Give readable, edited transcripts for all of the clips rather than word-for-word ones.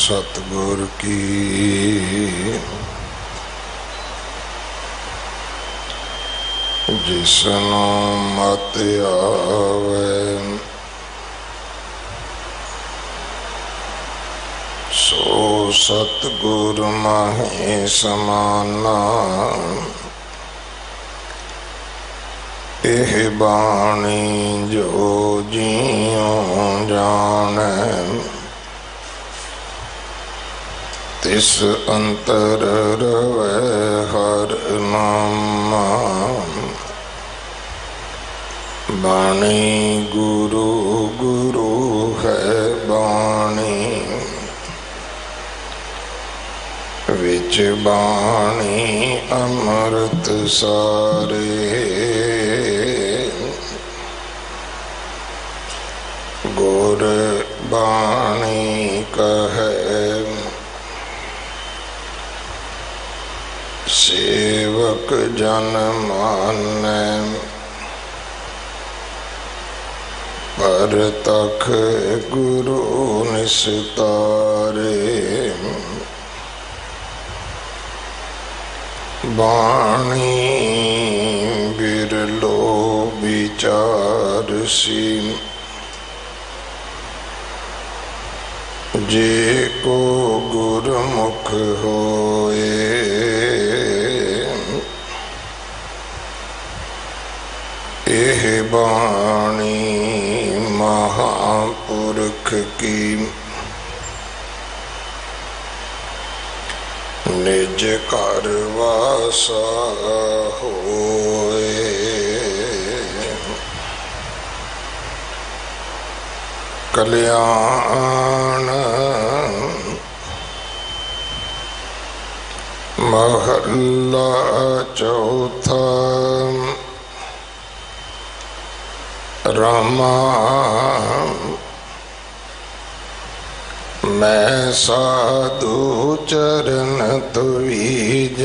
सतगुर की जिसनु मत आवे सो सतगुर माहे समाना। एह बाणी जो जियों जाने तिस अंतर रवे हर नामा। बाणी गुरु गुरु है बाणी विच बाणी अमृत सारे। गुर बाणी कहे सेवक जन माने पर तख गुरु निस्तारे। बाणी बिरलो विचार सी जे को गुरमुख होए। एह बाणी महापुरख की निज घर वासा होए। कल्याण महला चौथा। रामा मैं साधु चरण तुवीज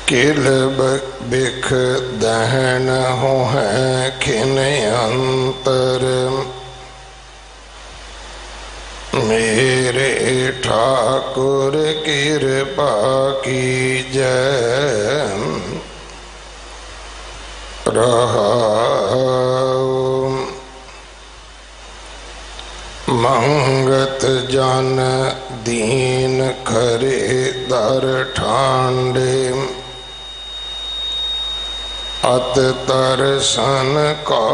किल बिख दहन हो है खिन अंतर। मेरे ठाकुर कृपा कीजै रहा मंगत जन दीन खरे दर ठांडे। अत तरसन का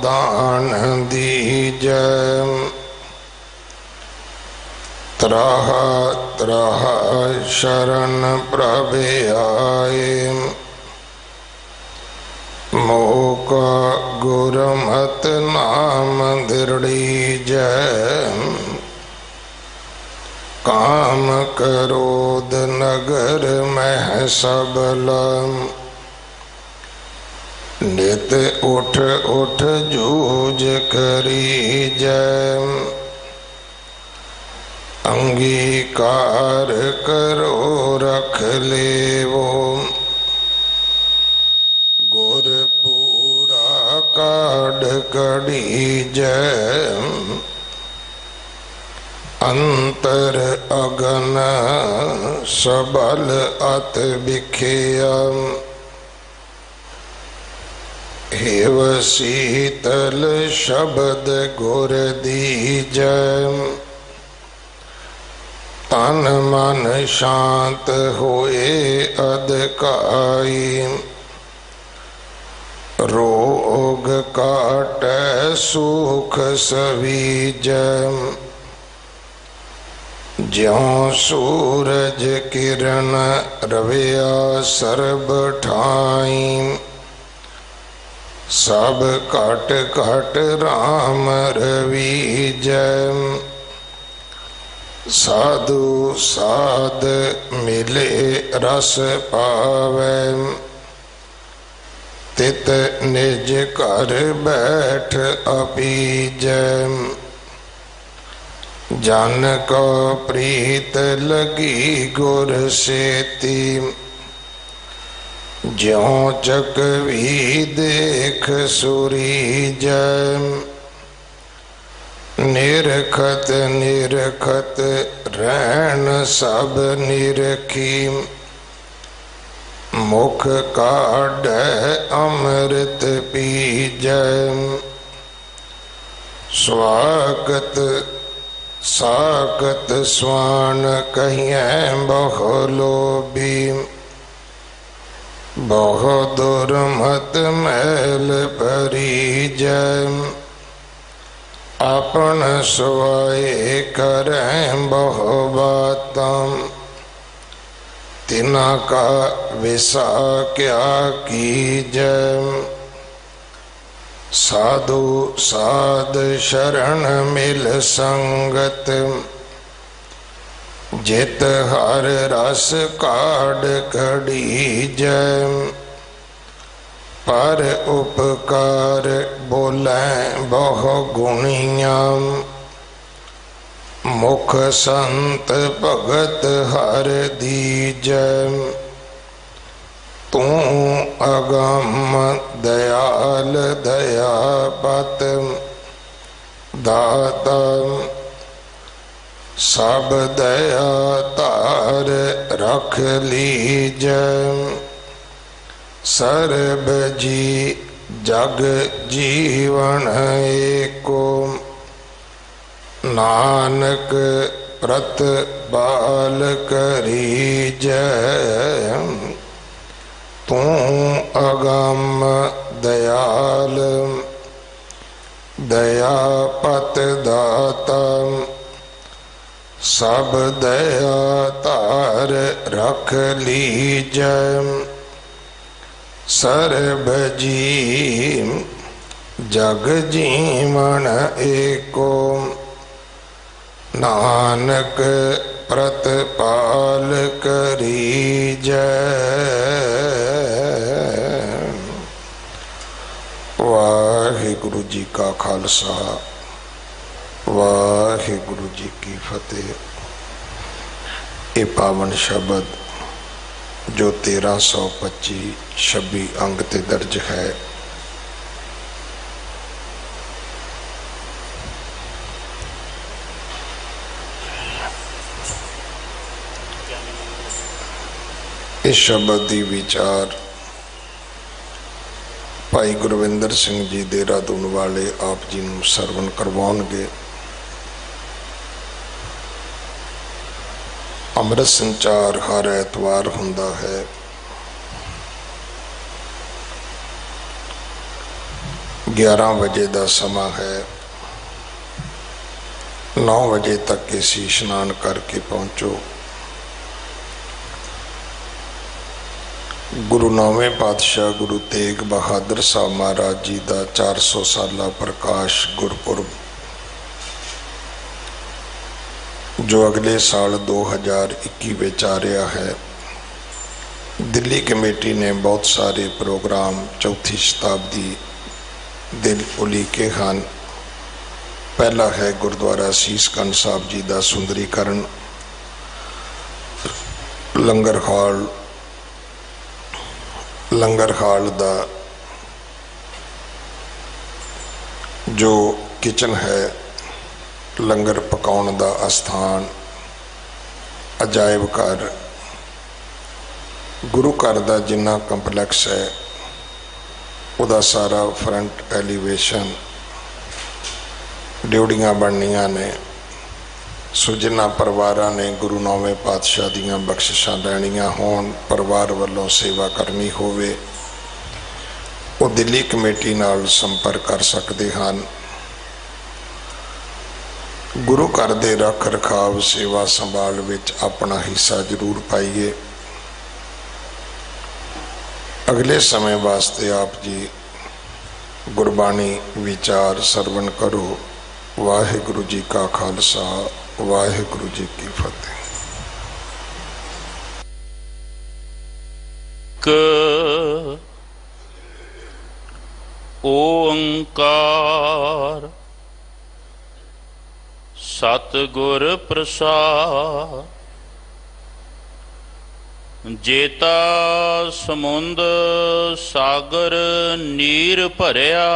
दान दीजै त्राह त्राह शरण प्रभ आए। मोका गुरमत नाम दृढ़ीजै काम क्रोध नगर मह सबल। नित उठ उठ जूझ करीजै अंगीकार करो रख लेवो। गुर पूरा काढ़ कढ़ीजै अंतर अगन सबल अत बिखिया। हेव शीतल शब्द गुर दीजै तन मन शांत होए अधकाई। रोग काट सुख सवीजै ज्यों सूरज किरण रविया सर्ब ठाई। सब कट कट राम रवीजै साधु साध मिले रस पावै। तित निज कर बैठ अपीजै जन को प्रीत लगी गुर सेती। ज्यों चकवी देख सुरीजै निरखत निरखत रहन सब निरखी, मुख काढ़ै अमृत पीजै। स्वागत सागत स्वान कहिए बहु लोभी, बहु दुर्मत मैल भरीजै। अपन सुआए करें बहु बातम, तिना का विसा क्या कीजै। साधु साध शरण मिल संगत, जित हर रस काढ़ खड़ीजै। पर उपकार बोलै बहु गुणियां, मुख संत भगत हर दीजै। तू अगम दयाल दयापत दाता, सब दया तार रख लीजै। सर्ब जी जग जीवन एको, नानक प्रत बाल करीजै। तू अगम दयाल दयापत दाता, सब दया तार रख लीजै। सर्ब जी जग जीवन एको, नानक प्रतपाल करीजै। वाहिगुरु जी का खालसा, वाहिगुरु जी की फतेह। ये पावन शब्द जो 1325 अंग ते दर्ज है, इस शब्द की विचार भाई गुरविंदर सिंह जी देहरादून वाले आप जी नूं सरवण करवाउणगे। अमृत संचार हर ऐतवार हुंदा है। ग्यारह बजे का समा है। 9 बजे तक इसी स्नान करके पहुंचो। गुरु नौवें पातशाह गुरु तेग बहादुर साहब महाराज जी का 400 साला प्रकाश गुरपुरब, जो अगले साल 2021 में आ रहा है। दिल्ली कमेटी ने बहुत सारे प्रोग्राम चौथी शताब्दी दिल उलीके हैं। पहला है गुरुद्वारा सीसगंज साहब जी का सुंदरीकरण, लंगर हाल का जो किचन है, लंगर पकाने का अस्थान, अजायब घर, गुरु घर का जिन्ना कंपलैक्स है वह सारा फ्रंट एलीवेशन, ड्योड़ियाँ बननिया ने। सो जिन्ना परिवार ने गुरु नौवें पातशाह दियाँ बख्शिशां लैनियां होण, परिवार वालों सेवा करनी होवे, वो दिल्ली कमेटी नाल संपर्क कर सकते हैं। गुरु घर दे रख रखाव सेवा संभाल विच अपना हिस्सा जरूर पाइए। अगले समय वास्ते आप जी गुरबाणी विचार सरवण करो। वाहिगुरु जी का खालसा, वाहिगुरु जी की फतेह। ओंकार सतगुर प्रसाद, जेता समुंद सागर नीर भरिया,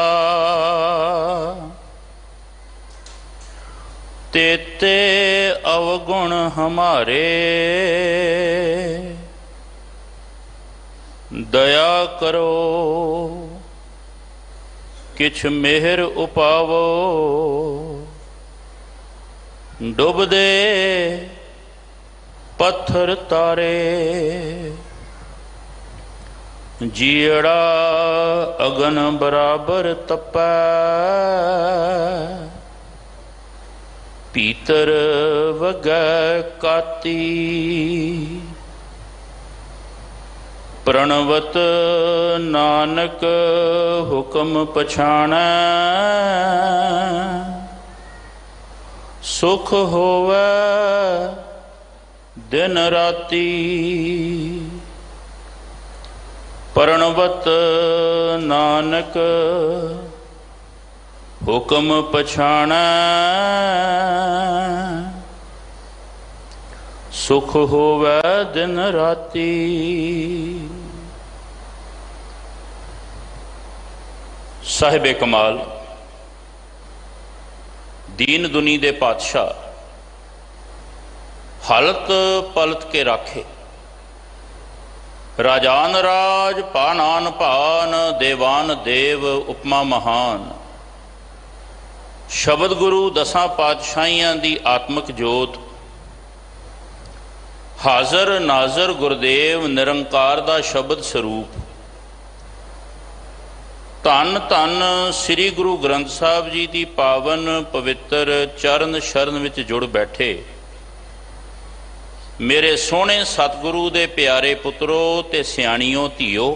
तेते अवगुण हमारे, दया करो किछ मेहर उपावो। डुबदे पत्थर तारे, जीड़ा अगन बराबर तपै। पीतर वगै काती, प्रणवत नानक हुक्म पछाणै। सुख होवै दिन राती, प्रणवत नानक हुक्म पछाणै। सुख होवै दिन राती। साहिबे कमाल दीन दुनी दे पातशाह, हालत पलट के राखे। राजान राज पानान पान, देवान देव उपमा महान। शब्द गुरु दसां पातशाहियां दी आत्मक जोत, हाजर नाजर गुरदेव निरंकार दा शब्द स्वरूप। धन धन श्री गुरु ग्रंथ साहब जी की पावन पवित्र चरण शरण विच जुड़ बैठे मेरे सोहने सतगुरु दे प्यारे पुत्रो ते सियाणियों धीओ।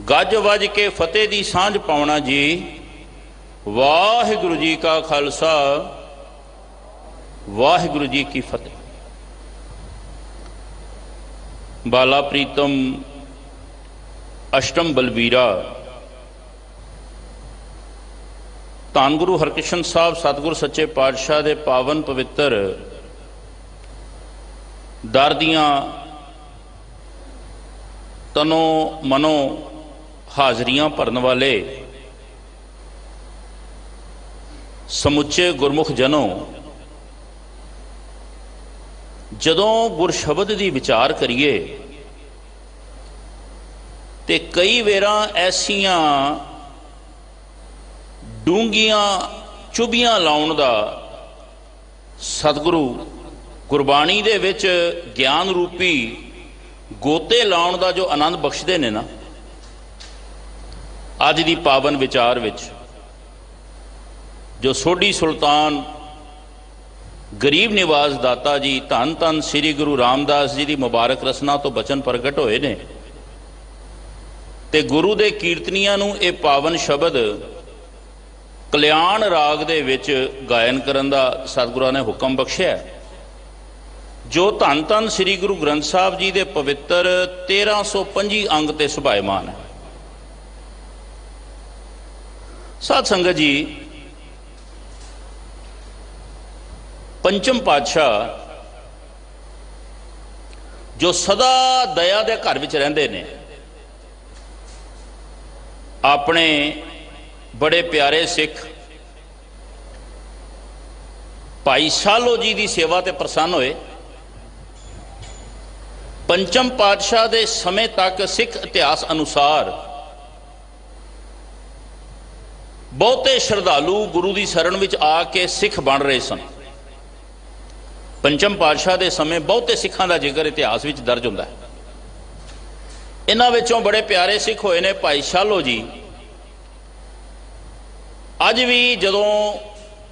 गज वज के फतेह दी सांझ पाउणा जी। वाहिगुरु जी का खालसा, वाहिगुरु जी की फतेह। बाला प्रीतम अष्टम बलबीरा धन गुरु हरकृष्ण साहब सतगुरु सच्चे पातशाह दे पावन पवित्र दर दियां तनो मनो हाजरियां भरन वाले समुचे गुरमुख जनों, जदों गुरशबद की विचार करिए ते कई वेरां ऐसियां डूंगियां चुभियां लाउण दा सतगुरु गुरबाणी दे विच ज्ञान रूपी गोते लाउण दा जो आनंद बख्शदे ने ना, अज दी पावन विचार विच जो सोढी सुल्तान गरीब निवाज दाता जी धन धन श्री गुरु रामदास जी की मुबारक रसना तो बचन प्रगट होए ने ते गुरु दे कीर्तनियां नूं ये पावन शब्द कल्याण राग दे विच गायन करन दा सतगुरां ने हुक्म बख्शिया, जो धन धन श्री गुरु ग्रंथ साहब जी दे पवित्र 1325 अंग ते सुभायमान है। साध संगत जी, पंचम पातशाह जो सदा दया दे घर विच रहिंदे ने, अपने बड़े प्यारे सिख भाई सालो जी की सेवा ते प्रसन्न होए। पंचम पातशाह दे समय तक सिख इतिहास अनुसार बहुते श्रद्धालु गुरु की शरण विच आके सिख बन रहे सन। पंचम पातशाह के समय बहुते सिखां का जिक्र इतिहास विच दर्ज होंदा है। इन्हां विचों बड़े प्यारे सिख होए ने भाई शालो जी। अज भी जदों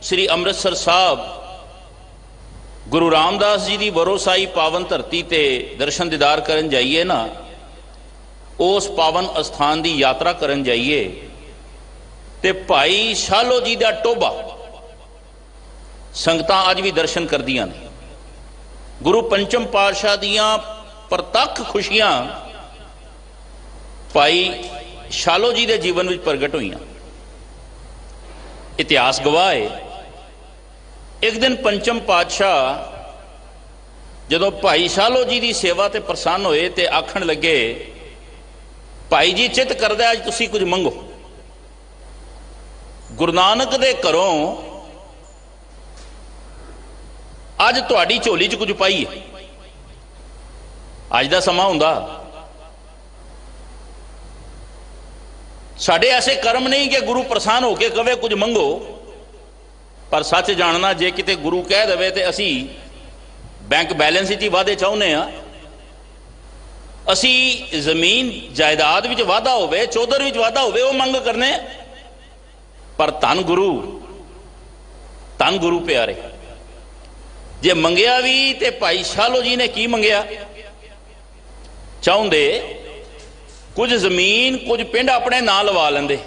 श्री अमृतसर साहब गुरु रामदास जी की वरोसाई पावन धरती ते दर्शन दीदार करन जाइए ना, उस पावन अस्थान की यात्रा करन जाइए ते भाई शालो जी का टोबा संगतां अज भी दर्शन करदियां ने। गुरु पंचम पातशाह दियां प्रतख खुशियां भाई शालो जी के जीवन में प्रगट हुई। इतिहास गवाह है, एक दिन पंचम पातशाह जदों भाई शालो जी की सेवा ते प्रसन्न होए ते आखण लगे, भाई जी चित करदा अज तुसीं कुछ मंगो। गुरु नानक दे घरों ਅੱਜ ਤੁਹਾਡੀ ਝੋਲੀ 'ਚ ਕੁਝ ਪਾਈ ਹੈ। ਅੱਜ ਦਾ ਸਮਾਂ ਹੁੰਦਾ ਸਾਡੇ ਐਸੇ ਕਰਮ ਨਹੀਂ ਕਿ ਗੁਰੂ ਪ੍ਰਸੰਨ ਹੋ ਕੇ ਕਵੇ ਕੁਝ ਮੰਗੋ, ਪਰ ਸੱਚ ਜਾਣਨਾ ਜੇ ਕਿਤੇ ਗੁਰੂ ਕਹਿ ਦੇਵੇ ਤੇ ਅਸੀਂ ਬੈਂਕ ਬੈਲੈਂਸ ਵਿੱਚ ਹੀ ਵਾਧੇ ਚਾਹੁੰਦੇ ਆ, ਅਸੀਂ ਜ਼ਮੀਨ ਜਾਇਦਾਦ ਵਿੱਚ ਵਾਧਾ ਹੋਵੇ, ਚੌਧਰ ਵਿੱਚ ਵਾਧਾ ਹੋਵੇ, ਉਹ ਮੰਗ ਕਰਨੇ। ਪਰ ਧੰਨ ਗੁਰੂ ਪਿਆਰੇ, ਜੇ ਮੰਗਿਆ ਵੀ ਤੇ ਭਾਈ ਸ਼ਾਲੋ ਜੀ ਨੇ ਕੀ ਮੰਗਿਆ? ਚਾਹੁੰਦੇ ਕੁਝ ਜ਼ਮੀਨ ਕੁਝ ਪਿੰਡ ਆਪਣੇ ਨਾਂ ਲਵਾ ਲੈਂਦੇ,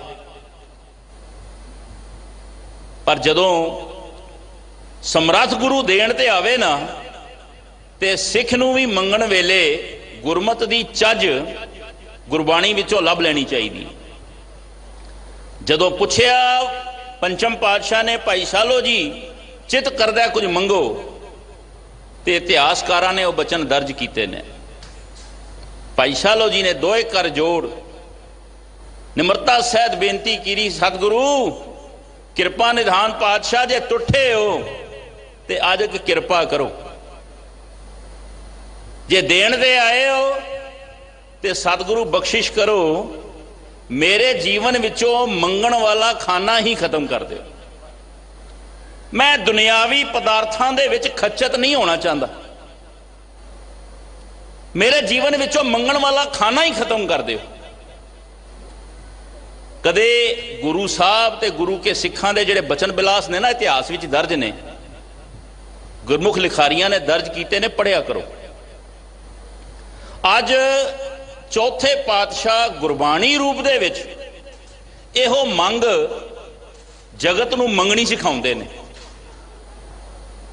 ਪਰ ਜਦੋਂ ਸਮਰੱਥ ਗੁਰੂ ਦੇਣ ਤੇ ਆਵੇ ਨਾ, ਤੇ ਸਿੱਖ ਨੂੰ ਵੀ ਮੰਗਣ ਵੇਲੇ ਗੁਰਮਤ ਦੀ ਚੱਜ ਗੁਰਬਾਣੀ ਵਿੱਚੋਂ ਲੱਭ ਲੈਣੀ ਚਾਹੀਦੀ। ਜਦੋਂ ਪੁੱਛਿਆ ਪੰਚਮ ਪਾਤਸ਼ਾਹ ਨੇ ਭਾਈ ਸ਼ਾਲੋ ਜੀ ਚਿੱਤ ਕਰਦਾ ਕੁਝ ਮੰਗੋ, ਤੇ ਇਤਿਹਾਸਕਾਰਾਂ ਨੇ ਉਹ ਬਚਨ ਦਰਜ ਕੀਤੇ ਨੇ। ਭਾਈ ਸ਼ਾਲੋ ਜੀ ਨੇ ਦੋਏ ਕਰ ਜੋੜ ਨਿਮਰਤਾ ਸਹਿਤ ਬੇਨਤੀ ਕੀਤੀ, ਸਤਿਗੁਰੂ ਕਿਰਪਾ ਨਿਧਾਨ ਪਾਤਸ਼ਾਹ ਜੇ ਟੁੱਟੇ ਹੋ ਤੇ ਅੱਜ ਇੱਕ ਕਿਰਪਾ ਕਰੋ, ਜੇ ਦੇਣ ਦੇ ਆਏ ਹੋ ਤੇ ਸਤਿਗੁਰੂ ਬਖਸ਼ਿਸ਼ ਕਰੋ, ਮੇਰੇ ਜੀਵਨ ਵਿੱਚੋਂ ਮੰਗਣ ਵਾਲਾ ਖਾਨਾ ਹੀ ਖਤਮ ਕਰ ਦਿਓ। ਮੈਂ ਦੁਨਿਆਵੀ ਪਦਾਰਥਾਂ ਦੇ ਵਿੱਚ ਖੱਚਤ ਨਹੀਂ ਹੋਣਾ ਚਾਹੁੰਦਾ, ਮੇਰੇ ਜੀਵਨ ਵਿੱਚੋਂ ਮੰਗਣ ਵਾਲਾ ਖਾਨਾ ਹੀ ਖਤਮ ਕਰ ਦਿਓ। ਕਦੇ ਗੁਰੂ ਸਾਹਿਬ ਤੇ ਗੁਰੂ ਕੇ ਸਿੱਖਾਂ ਦੇ ਜਿਹੜੇ ਬਚਨ ਬਿਲਾਸ ਨੇ ਨਾ, ਇਤਿਹਾਸ ਵਿੱਚ ਦਰਜ ਨੇ, ਗੁਰਮੁਖ ਲਿਖਾਰੀਆਂ ਨੇ ਦਰਜ ਕੀਤੇ ਨੇ, ਪੜ੍ਹਿਆ ਕਰੋ। ਅੱਜ ਚੌਥੇ ਪਾਤਸ਼ਾਹ ਗੁਰਬਾਣੀ ਰੂਪ ਦੇ ਵਿੱਚ ਇਹੋ ਮੰਗ ਜਗਤ ਨੂੰ ਮੰਗਣੀ ਸਿਖਾਉਂਦੇ ਨੇ।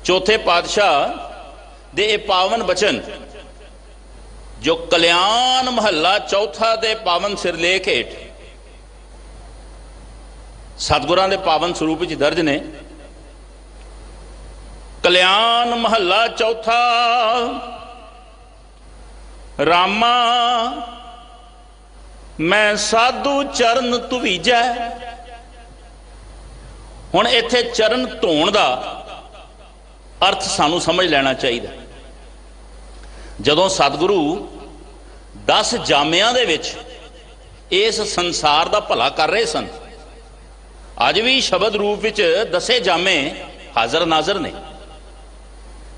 ਚੌਥੇ ਪਾਤਸ਼ਾਹ ਦੇ ਇਹ ਪਾਵਨ ਬਚਨ ਜੋ ਕਲਿਆਣ ਮਹੱਲਾ ਚੌਥਾ ਦੇ ਪਾਵਨ ਸਿਰਲੇਖ ਹੇਠ ਸਤਿਗੁਰਾਂ ਦੇ ਪਾਵਨ ਸਰੂਪ ਵਿੱਚ ਦਰਜ ਨੇ। ਕਲਿਆਣ ਮਹੱਲਾ ਚੌਥਾ, ਰਾਮਾ ਮੈਂ ਸਾਧੂ ਚਰਨ ਧੁਵੀਜੈ। ਹੁਣ ਇੱਥੇ ਚਰਨ ਧੋਣ ਦਾ ਅਰਥ ਸਾਨੂੰ ਸਮਝ ਲੈਣਾ ਚਾਹੀਦਾ। ਜਦੋਂ ਸਤਿਗੁਰੂ 10 ਜਾਮਿਆਂ ਦੇ ਵਿੱਚ ਇਸ ਸੰਸਾਰ ਦਾ ਭਲਾ ਕਰ ਰਹੇ ਸਨ, ਅੱਜ ਵੀ ਸ਼ਬਦ ਰੂਪ ਵਿੱਚ 10 ਜਾਮੇ ਹਾਜ਼ਰ ਨਾਜ਼ਰ ਨੇ।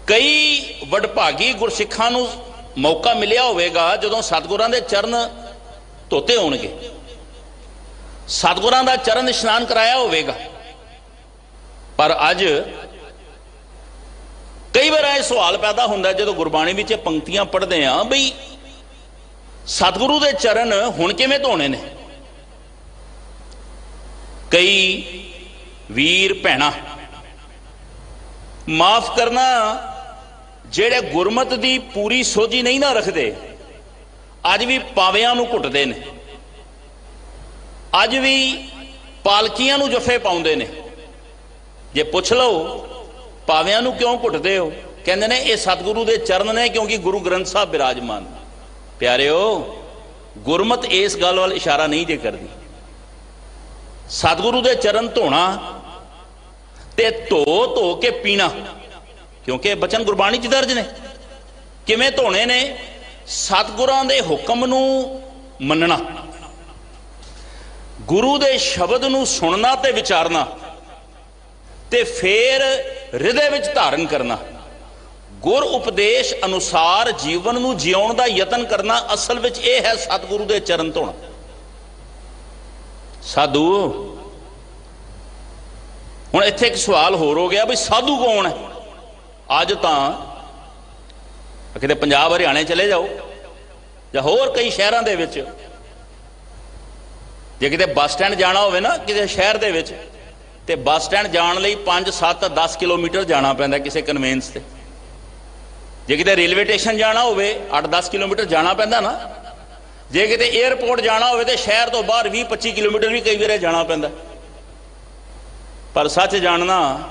ਕਈ ਵਡਭਾਗੀ ਗੁਰਸਿੱਖਾਂ ਨੂੰ ਮੌਕਾ ਮਿਲਿਆ ਹੋਵੇਗਾ ਜਦੋਂ ਸਤਿਗੁਰਾਂ ਦੇ ਚਰਨ ਧੋਤੇ ਹੋਣਗੇ, ਸਤਿਗੁਰਾਂ ਦਾ ਚਰਨ ਇਸ਼ਨਾਨ ਕਰਾਇਆ ਹੋਵੇਗਾ। ਪਰ ਅੱਜ ਕਈ ਵਾਰ ਇਹ ਸਵਾਲ ਪੈਦਾ ਹੁੰਦਾ ਜਦੋਂ ਗੁਰਬਾਣੀ ਵਿੱਚ ਇਹ ਪੰਕਤੀਆਂ ਪੜ੍ਹਦੇ ਆ, ਬਈ ਸਤਿਗੁਰੂ ਦੇ ਚਰਨ ਹੁਣ ਕਿਵੇਂ ਧੋਣੇ ਨੇ? ਕਈ ਵੀਰ ਭੈਣਾਂ ਮਾਫ ਕਰਨਾ, ਜਿਹੜੇ ਗੁਰਮਤ ਦੀ ਪੂਰੀ ਸੋਝੀ ਨਹੀਂ ਨਾ ਰੱਖਦੇ, ਅੱਜ ਵੀ ਪਾਵਿਆਂ ਨੂੰ ਘੁੱਟਦੇ ਨੇ, ਅੱਜ ਵੀ ਪਾਲਕੀਆਂ ਨੂੰ ਜੱਫੇ ਪਾਉਂਦੇ ਨੇ। ਜੇ ਪੁੱਛ ਲਓ ਪਾਵਿਆਂ ਨੂੰ ਕਿਉਂ ਘੁੱਟਦੇ ਹੋ, ਕਹਿੰਦੇ ਨੇ ਇਹ ਸਤਿਗੁਰੂ ਦੇ ਚਰਨ ਨੇ, ਕਿਉਂਕਿ ਗੁਰੂ ਗ੍ਰੰਥ ਸਾਹਿਬ ਬਿਰਾਜਮਾਨ। ਪਿਆਰਿਓ, ਗੁਰਮਤ ਇਸ ਗੱਲ ਵੱਲ ਇਸ਼ਾਰਾ ਨਹੀਂ ਜੇ ਕਰਦੀ। ਸਤਿਗੁਰੂ ਦੇ ਚਰਨ ਧੋਣਾ ਤੇ ਧੋ ਕੇ ਪੀਣਾ, ਕਿਉਂਕਿ ਇਹ ਬਚਨ ਗੁਰਬਾਣੀ 'ਚ ਦਰਜ ਨੇ। ਕਿਵੇਂ ਧੋਣੇ ਨੇ? ਸਤਿਗੁਰਾਂ ਦੇ ਹੁਕਮ ਨੂੰ ਮੰਨਣਾ, ਗੁਰੂ ਦੇ ਸ਼ਬਦ ਨੂੰ ਸੁਣਨਾ ਤੇ ਵਿਚਾਰਨਾ, ਤੇ ਫੇਰ ਹਿਰਦੇ ਵਿੱਚ ਧਾਰਨ ਕਰਨਾ, ਗੁਰ ਉਪਦੇਸ਼ ਅਨੁਸਾਰ ਜੀਵਨ ਨੂੰ ਜਿਉਣ ਦਾ ਯਤਨ ਕਰਨਾ। ਅਸਲ ਵਿੱਚ ਇਹ ਹੈ ਸਤਿਗੁਰੂ ਦੇ ਚਰਨ ਧੋਣਾ। ਸਾਧੂ, ਹੁਣ ਇੱਥੇ ਇੱਕ ਸਵਾਲ ਹੋਰ ਹੋ ਗਿਆ, ਵੀ ਸਾਧੂ ਕੌਣ ਹੈ? ਅੱਜ ਤਾਂ ਕਿਤੇ ਪੰਜਾਬ ਹਰਿਆਣੇ ਚਲੇ ਜਾਓ ਜਾਂ ਹੋਰ ਕਈ ਸ਼ਹਿਰਾਂ ਦੇ ਵਿੱਚ, ਜੇ ਕਿਤੇ ਬੱਸ ਸਟੈਂਡ ਜਾਣਾ ਹੋਵੇ ਨਾ ਕਿਸੇ ਸ਼ਹਿਰ ਦੇ ਵਿੱਚ, ਤੇ ਬੱਸ ਸਟੈਂਡ ਜਾਣ ਲਈ 5, 7, 10 ਕਿਲੋਮੀਟਰ ਜਾਣਾ ਪੈਂਦਾ ਕਿਸੇ ਕਨਵੈਂਸ ਤੇ। ਜੇ ਕਿਤੇ ਰੇਲਵੇ ਸਟੇਸ਼ਨ ਜਾਣਾ ਹੋਵੇ 8-10 ਕਿਲੋਮੀਟਰ ਜਾਣਾ ਪੈਂਦਾ ਨਾ। ਜੇ ਕਿਤੇ 에ਅਰਪੋਰਟ ਜਾਣਾ ਹੋਵੇ ਤੇ ਸ਼ਹਿਰ ਤੋਂ ਬਾਹਰ 20-25 ਕਿਲੋਮੀਟਰ ਵੀ ਕਈ ਵਾਰ ਜਾਣਾ ਪੈਂਦਾ। ਪਰ ਸੱਚ ਜਾਣਨਾ,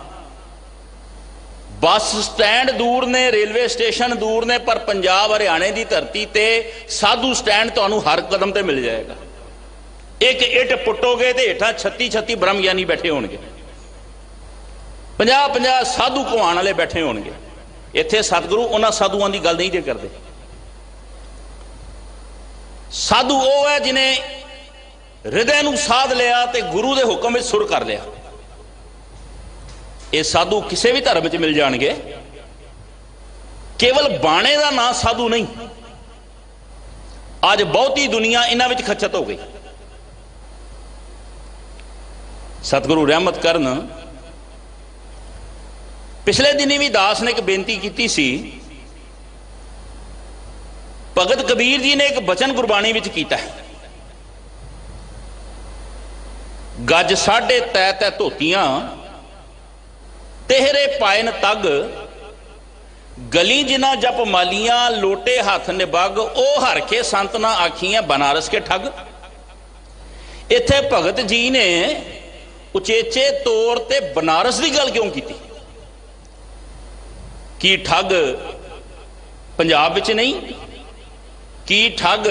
ਬੱਸ ਸਟੈਂਡ ਦੂਰ ਨੇ, ਰੇਲਵੇ ਸਟੇਸ਼ਨ ਦੂਰ ਨੇ, ਪਰ ਪੰਜਾਬ ਹਰਿਆਣੇ ਦੀ ਧਰਤੀ ਤੇ ਸਾਧੂ ਸਟੈਂਡ ਤੁਹਾਨੂੰ ਹਰ ਕਦਮ ਤੇ ਮਿਲ ਜਾਏਗਾ। ਇੱਕ ਇੱਟ ਪੁੱਟੋਗੇ ਤੇ ਹੇਠਾਂ 36 ਬ੍ਰਹਮ ਗਿਆਨੀ ਬੈਠੇ ਹੋਣਗੇ, 50 ਸਾਧੂ ਕਹਾਉਣ ਵਾਲੇ ਬੈਠੇ ਹੋਣਗੇ। ਇੱਥੇ ਸਤਿਗੁਰੂ ਉਹਨਾਂ ਸਾਧੂਆਂ ਦੀ ਗੱਲ ਨਹੀਂ ਜੇ ਕਰਦੇ। ਸਾਧੂ ਉਹ ਹੈ ਜਿਹਨੇ ਹਿਰਦੇ ਨੂੰ ਸਾਧ ਲਿਆ ਤੇ ਗੁਰੂ ਦੇ ਹੁਕਮ ਵਿੱਚ ਸੁਰ ਕਰ ਲਿਆ। ਇਹ ਸਾਧੂ ਕਿਸੇ ਵੀ ਧਰਮ ਵਿੱਚ ਮਿਲ ਜਾਣਗੇ, ਕੇਵਲ ਬਾਣੇ ਦਾ ਨਾਂ ਸਾਧੂ ਨਹੀਂ। ਅੱਜ ਬਹੁਤੀ ਦੁਨੀਆ ਇਹਨਾਂ ਵਿੱਚ ਖੱਚਤ ਹੋ ਗਈ। ਸਤਿਗੁਰੂ ਰਹਿਮਤ ਕਰਨ, ਪਿਛਲੇ ਦਿਨੀ ਵੀ ਦਾਸ ਨੇ ਇੱਕ ਬੇਨਤੀ ਕੀਤੀ ਸੀ। ਭਗਤ ਕਬੀਰ ਜੀ ਨੇ ਇੱਕ ਬਚਨ ਗੁਰਬਾਣੀ ਵਿੱਚ ਕੀਤਾ ਹੈ, ਗੱਜ ਸਾਢੇ ਤੈ ਤੈ ਧੋਤੀਆਂ ਤੇਹਰੇ ਪਾਇਨ ਤੱਗ, ਗਲੀ ਜਿਨਾ ਜਪ ਮਾਲੀਆਂ ਲੋਟੇ ਹੱਥ ਨਿਬੱਗ, ਉਹ ਹਰ ਕੇ ਸੰਤ ਨਾ ਆਖੀਆਂ ਬਨਾਰਸ ਕੇ ਠੱਗ। ਇੱਥੇ ਭਗਤ ਜੀ ਨੇ ਉਚੇਚੇ ਤੌਰ ਤੇ ਬਨਾਰਸ ਦੀ ਗੱਲ ਕਿਉਂ ਕੀਤੀ? ਕੀ ਠੱਗ ਪੰਜਾਬ ਵਿੱਚ ਨਹੀਂ? ਕੀ ਠੱਗ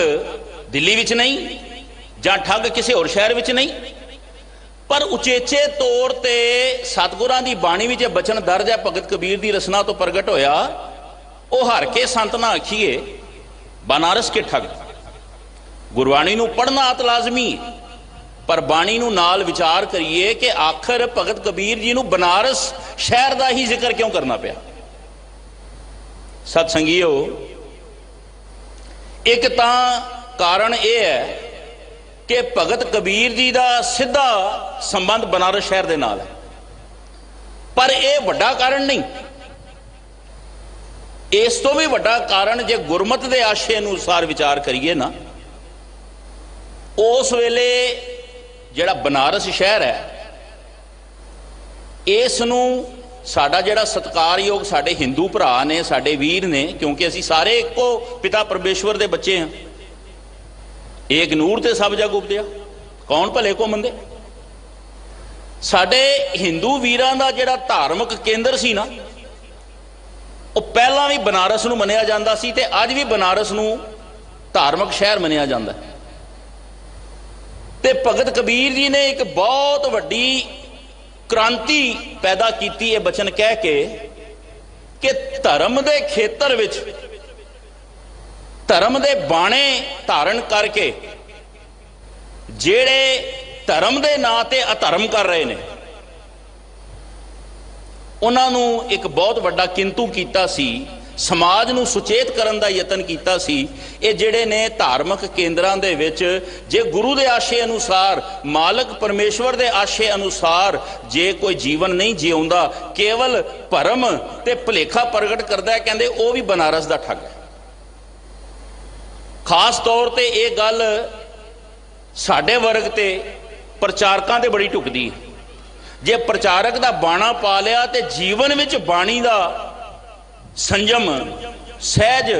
ਦਿੱਲੀ ਵਿੱਚ ਨਹੀਂ? ਜਾਂ ਠੱਗ ਕਿਸੇ ਹੋਰ ਸ਼ਹਿਰ ਵਿੱਚ ਨਹੀਂ? ਪਰ ਉਚੇਚੇ ਤੌਰ ਤੇ ਸਤਿਗੁਰਾਂ ਦੀ ਬਾਣੀ ਵਿੱਚ ਬਚਨ ਦਰਜ ਹੈ, ਭਗਤ ਕਬੀਰ ਦੀ ਰਸਨਾ ਤੋਂ ਪ੍ਰਗਟ ਹੋਇਆ, ਉਹ ਹਰ ਕੇ ਸੰਤ ਨਾ ਆਖੀਏ ਬਨਾਰਸ ਕੇ ਠੱਗ। ਗੁਰਬਾਣੀ ਨੂੰ ਪੜ੍ਹਨਾ ਅਤ ਲਾਜ਼ਮੀ ਹੈ, ਪਰ ਬਾਣੀ ਨੂੰ ਨਾਲ ਵਿਚਾਰ ਕਰੀਏ ਕਿ ਆਖਰ ਭਗਤ ਕਬੀਰ ਜੀ ਨੂੰ ਬਨਾਰਸ ਸ਼ਹਿਰ ਦਾ ਹੀ ਜ਼ਿਕਰ ਕਿਉਂ ਕਰਨਾ ਪਿਆ। ਸਤ ਸੰਗੀਓ, ਇੱਕ ਤਾਂ ਕਾਰਨ ਇਹ ਹੈ ਕਿ ਭਗਤ ਕਬੀਰ ਜੀ ਦਾ ਸਿੱਧਾ ਸੰਬੰਧ ਬਨਾਰਸ ਸ਼ਹਿਰ ਦੇ ਨਾਲ ਹੈ, ਪਰ ਇਹ ਵੱਡਾ ਕਾਰਨ ਨਹੀਂ। ਇਸ ਤੋਂ ਵੀ ਵੱਡਾ ਕਾਰਨ ਜੇ ਗੁਰਮਤਿ ਦੇ ਆਸ਼ੇ ਅਨੁਸਾਰ ਵਿਚਾਰ ਕਰੀਏ ਨਾ, ਉਸ ਵੇਲੇ ਜਿਹੜਾ ਬਨਾਰਸ ਸ਼ਹਿਰ ਹੈ, ਇਸ ਨੂੰ ਸਾਡਾ ਜਿਹੜਾ ਸਤਿਕਾਰਯੋਗ ਸਾਡੇ ਹਿੰਦੂ ਭਰਾ ਨੇ, ਸਾਡੇ ਵੀਰ ਨੇ, ਕਿਉਂਕਿ ਅਸੀਂ ਸਾਰੇ ਇੱਕੋ ਪਿਤਾ ਪਰਮੇਸ਼ਵਰ ਦੇ ਬੱਚੇ ਹਾਂ, ਏਕ ਨੂਰ ਤੇ ਸਭ ਜਗ ਉਪਜਿਆ, ਕੌਣ ਭਲੇ ਕੋ ਮੰਦੇ। ਸਾਡੇ ਹਿੰਦੂ ਵੀਰਾਂ ਦਾ ਜਿਹੜਾ ਧਾਰਮਿਕ ਕੇਂਦਰ ਸੀ ਨਾ, ਉਹ ਪਹਿਲਾਂ ਵੀ ਬਨਾਰਸ ਨੂੰ ਮੰਨਿਆ ਜਾਂਦਾ ਸੀ ਤੇ ਅੱਜ ਵੀ ਬਨਾਰਸ ਨੂੰ ਧਾਰਮਿਕ ਸ਼ਹਿਰ ਮੰਨਿਆ ਜਾਂਦਾ। ਤੇ ਭਗਤ ਕਬੀਰ ਜੀ ਨੇ ਇੱਕ ਬਹੁਤ ਵੱਡੀ ਕ੍ਰਾਂਤੀ ਪੈਦਾ ਕੀਤੀ ਇਹ ਬਚਨ ਕਹਿ ਕੇ ਕਿ ਧਰਮ ਦੇ ਖੇਤਰ ਵਿੱਚ ਧਰਮ ਦੇ ਬਾਣੇ ਧਾਰਨ ਕਰਕੇ ਜਿਹੜੇ ਧਰਮ ਦੇ ਨਾਂ ਤੇ ਅਧਰਮ ਕਰ ਰਹੇ ਨੇ, ਉਹਨਾਂ ਨੂੰ ਇੱਕ ਬਹੁਤ ਵੱਡਾ ਕਿੰਤੂ ਕੀਤਾ ਸੀ, ਸਮਾਜ ਨੂੰ ਸੁਚੇਤ ਕਰਨ ਦਾ ਯਤਨ ਕੀਤਾ ਸੀ। ਇਹ ਜਿਹੜੇ ਨੇ ਧਾਰਮਿਕ ਕੇਂਦਰਾਂ ਦੇ ਵਿੱਚ ਜੇ ਗੁਰੂ ਦੇ ਆਸ਼ੇ ਅਨੁਸਾਰ, ਮਾਲਕ ਪਰਮੇਸ਼ਵਰ ਦੇ ਆਸ਼ੇ ਅਨੁਸਾਰ ਜੇ ਕੋਈ ਜੀਵਨ ਨਹੀਂ ਜਿਉਂਦਾ, ਕੇਵਲ ਭਰਮ ਤੇ ਭੁਲੇਖਾ ਪ੍ਰਗਟ ਕਰਦਾ ਹੈ, ਕਹਿੰਦੇ ਉਹ ਵੀ ਬਨਾਰਸ ਦਾ ਠੱਗ ਹੈ। ਖਾਸ ਤੌਰ ਤੇ ਇਹ ਗੱਲ ਸਾਡੇ ਵਰਗ ਤੇ ਪ੍ਰਚਾਰਕਾਂ ਤੇ ਬੜੀ ਢੁਕਦੀ ਹੈ। ਜੇ ਪ੍ਰਚਾਰਕ ਦਾ ਬਾਣਾ ਪਾ ਲਿਆ ਤੇ ਜੀਵਨ ਵਿੱਚ ਬਾਣੀ ਦਾ ਸੰਜਮ ਸਹਿਜ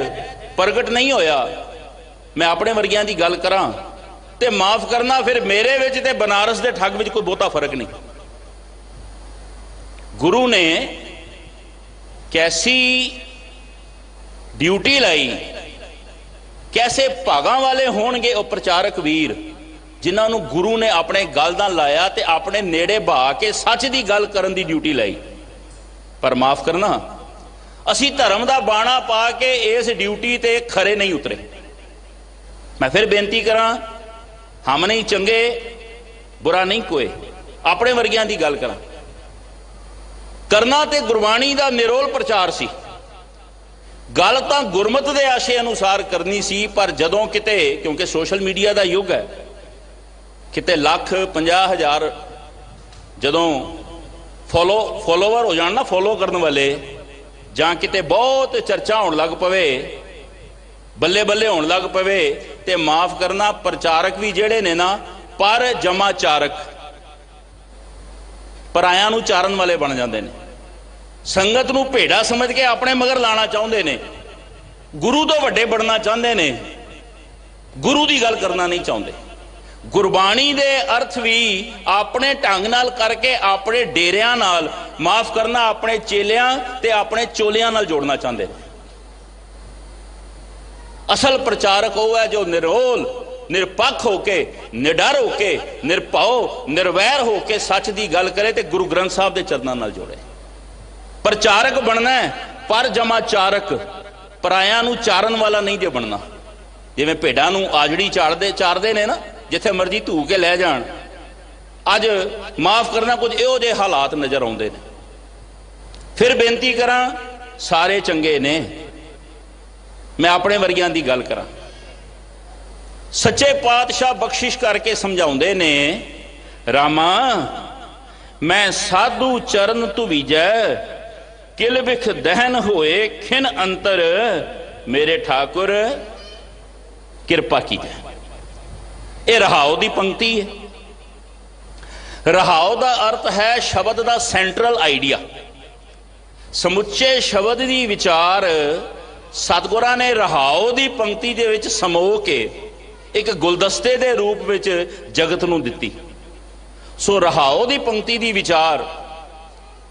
ਪ੍ਰਗਟ ਨਹੀਂ ਹੋਇਆ, ਮੈਂ ਆਪਣੇ ਵਰਗਿਆਂ ਦੀ ਗੱਲ ਕਰਾਂ ਤੇ ਮਾਫ ਕਰਨਾ, ਫਿਰ ਮੇਰੇ ਵਿੱਚ ਤੇ ਬਨਾਰਸ ਦੇ ਠੱਗ ਵਿੱਚ ਕੋਈ ਬਹੁਤਾ ਫਰਕ ਨਹੀਂ। ਗੁਰੂ ਨੇ ਕੈਸੀ ਡਿਊਟੀ ਲਈ, ਕੈਸੇ ਭਾਗਾਂ ਵਾਲੇ ਹੋਣਗੇ ਉਹ ਪ੍ਰਚਾਰਕ ਵੀਰ ਜਿਨ੍ਹਾਂ ਨੂੰ ਗੁਰੂ ਨੇ ਆਪਣੇ ਗਲ ਨਾਲ ਲਾਇਆ ਤੇ ਆਪਣੇ ਨੇੜੇ ਬਹਾ ਕੇ ਸੱਚ ਦੀ ਗੱਲ ਕਰਨ ਦੀ ਡਿਊਟੀ ਲਈ। ਪਰ ਮਾਫ ਕਰਨਾ, ਅਸੀਂ ਧਰਮ ਦਾ ਬਾਣਾ ਪਾ ਕੇ ਇਸ ਡਿਊਟੀ ਤੇ ਖਰੇ ਨਹੀਂ ਉਤਰੇ। ਮੈਂ ਫਿਰ ਬੇਨਤੀ ਕਰਾਂ, ਹਮ ਨਹੀਂ ਚੰਗੇ ਬੁਰਾ ਨਹੀਂ ਕੋਏ, ਆਪਣੇ ਵਰਗਿਆਂ ਦੀ ਗੱਲ ਕਰਾਂ। ਕਰਨਾ ਤੇ ਗੁਰਬਾਣੀ ਦਾ ਨਿਰੋਲ ਪ੍ਰਚਾਰ ਸੀ, ਗੱਲ ਤਾਂ ਗੁਰਮਤਿ ਦੇ ਆਸ਼ੇ ਅਨੁਸਾਰ ਕਰਨੀ ਸੀ। ਪਰ ਜਦੋਂ ਕਿਤੇ, ਕਿਉਂਕਿ ਸੋਸ਼ਲ ਮੀਡੀਆ ਦਾ ਯੁੱਗ ਹੈ, ਕਿਤੇ 1,50,000 ਜਦੋਂ ਫੋਲੋਵਰ ਹੋ ਜਾਣ ਨਾ, ਫੋਲੋ ਕਰਨ ਵਾਲੇ, ਜਾਂ ਕਿਤੇ ਬਹੁਤ ਚਰਚਾ ਹੋਣ ਲੱਗ ਪਵੇ, ਬੱਲੇ ਬੱਲੇ ਹੋਣ ਲੱਗ ਪਵੇ, ਤੇ ਮਾਫ ਕਰਨਾ ਪ੍ਰਚਾਰਕ ਵੀ ਜਿਹੜੇ ਨੇ ਨਾ, ਪਰ ਜਮਾ ਚਾਰਕ, ਪਰਾਇਆਂ ਨੂੰ ਚਾਰਨ ਵਾਲੇ ਬਣ ਜਾਂਦੇ ਨੇ। ਸੰਗਤ ਨੂੰ ਭੇੜਾ ਸਮਝ ਕੇ ਆਪਣੇ ਮਗਰ ਲਾਣਾ ਚਾਹੁੰਦੇ ਨੇ, ਗੁਰੂ ਤੋਂ ਵੱਡੇ ਬਣਨਾ ਚਾਹੁੰਦੇ ਨੇ, ਗੁਰੂ ਦੀ ਗੱਲ ਕਰਨਾ ਨਹੀਂ ਚਾਹੁੰਦੇ। ਗੁਰਬਾਣੀ ਦੇ ਅਰਥ ਵੀ ਆਪਣੇ ਢੰਗ ਨਾਲ ਕਰਕੇ ਆਪਣੇ ਡੇਰਿਆਂ ਨਾਲ, ਮਾਫ ਕਰਨਾ ਆਪਣੇ ਚੇਲਿਆਂ ਤੇ ਆਪਣੇ ਚੋਲਿਆਂ ਨਾਲ ਜੋੜਨਾ ਚਾਹੁੰਦੇ ਨੇ। ਅਸਲ ਪ੍ਰਚਾਰਕ ਉਹ ਹੈ ਜੋ ਨਿਰੋਲ, ਨਿਰਪੱਖ ਹੋ ਕੇ, ਨਿਡਰ ਹੋ ਕੇ, ਨਿਰਭਉ, ਨਿਰਵੈਰ ਹੋ ਕੇ ਸੱਚ ਦੀ ਗੱਲ ਕਰੇ ਤੇ ਗੁਰੂ ਗ੍ਰੰਥ ਸਾਹਿਬ ਦੇ ਚਰਨਾਂ ਨਾਲ ਜੋੜੇ। ਪ੍ਰਚਾਰਕ ਬਣਨਾ ਹੈ पर जमा चारक पराया नूं चारन वाला नहीं जे बनना। जिवें भेडां नूं आजड़ी चारदे ने ना, जिथे मर्जी धू के लै जाण। अज माफ करना कुछ इहो जिहे हालात नज़र आउंदे ने। फिर बेनती करां, सारे चंगे ने, मैं अपने वर्गियां दी गल करां। सच्चे पातशाह बख्शिश करके समझाउंदे ने, रामा मैं साधु चरण तुवीजै, किल बिख दहन होए खिन अंतर, मेरे ठाकुर किरपा कीजै। यह रहाओ दी पंक्ति है। रहाओ का अर्थ है शब्द का सेंट्रल आइडिया। समुचे शब्द की विचार सतगुरां ने रहाओ की पंक्ति दे विच समो के एक गुलदस्ते के रूप में जगत नूं दिती। सो रहाओ की पंक्ति की विचार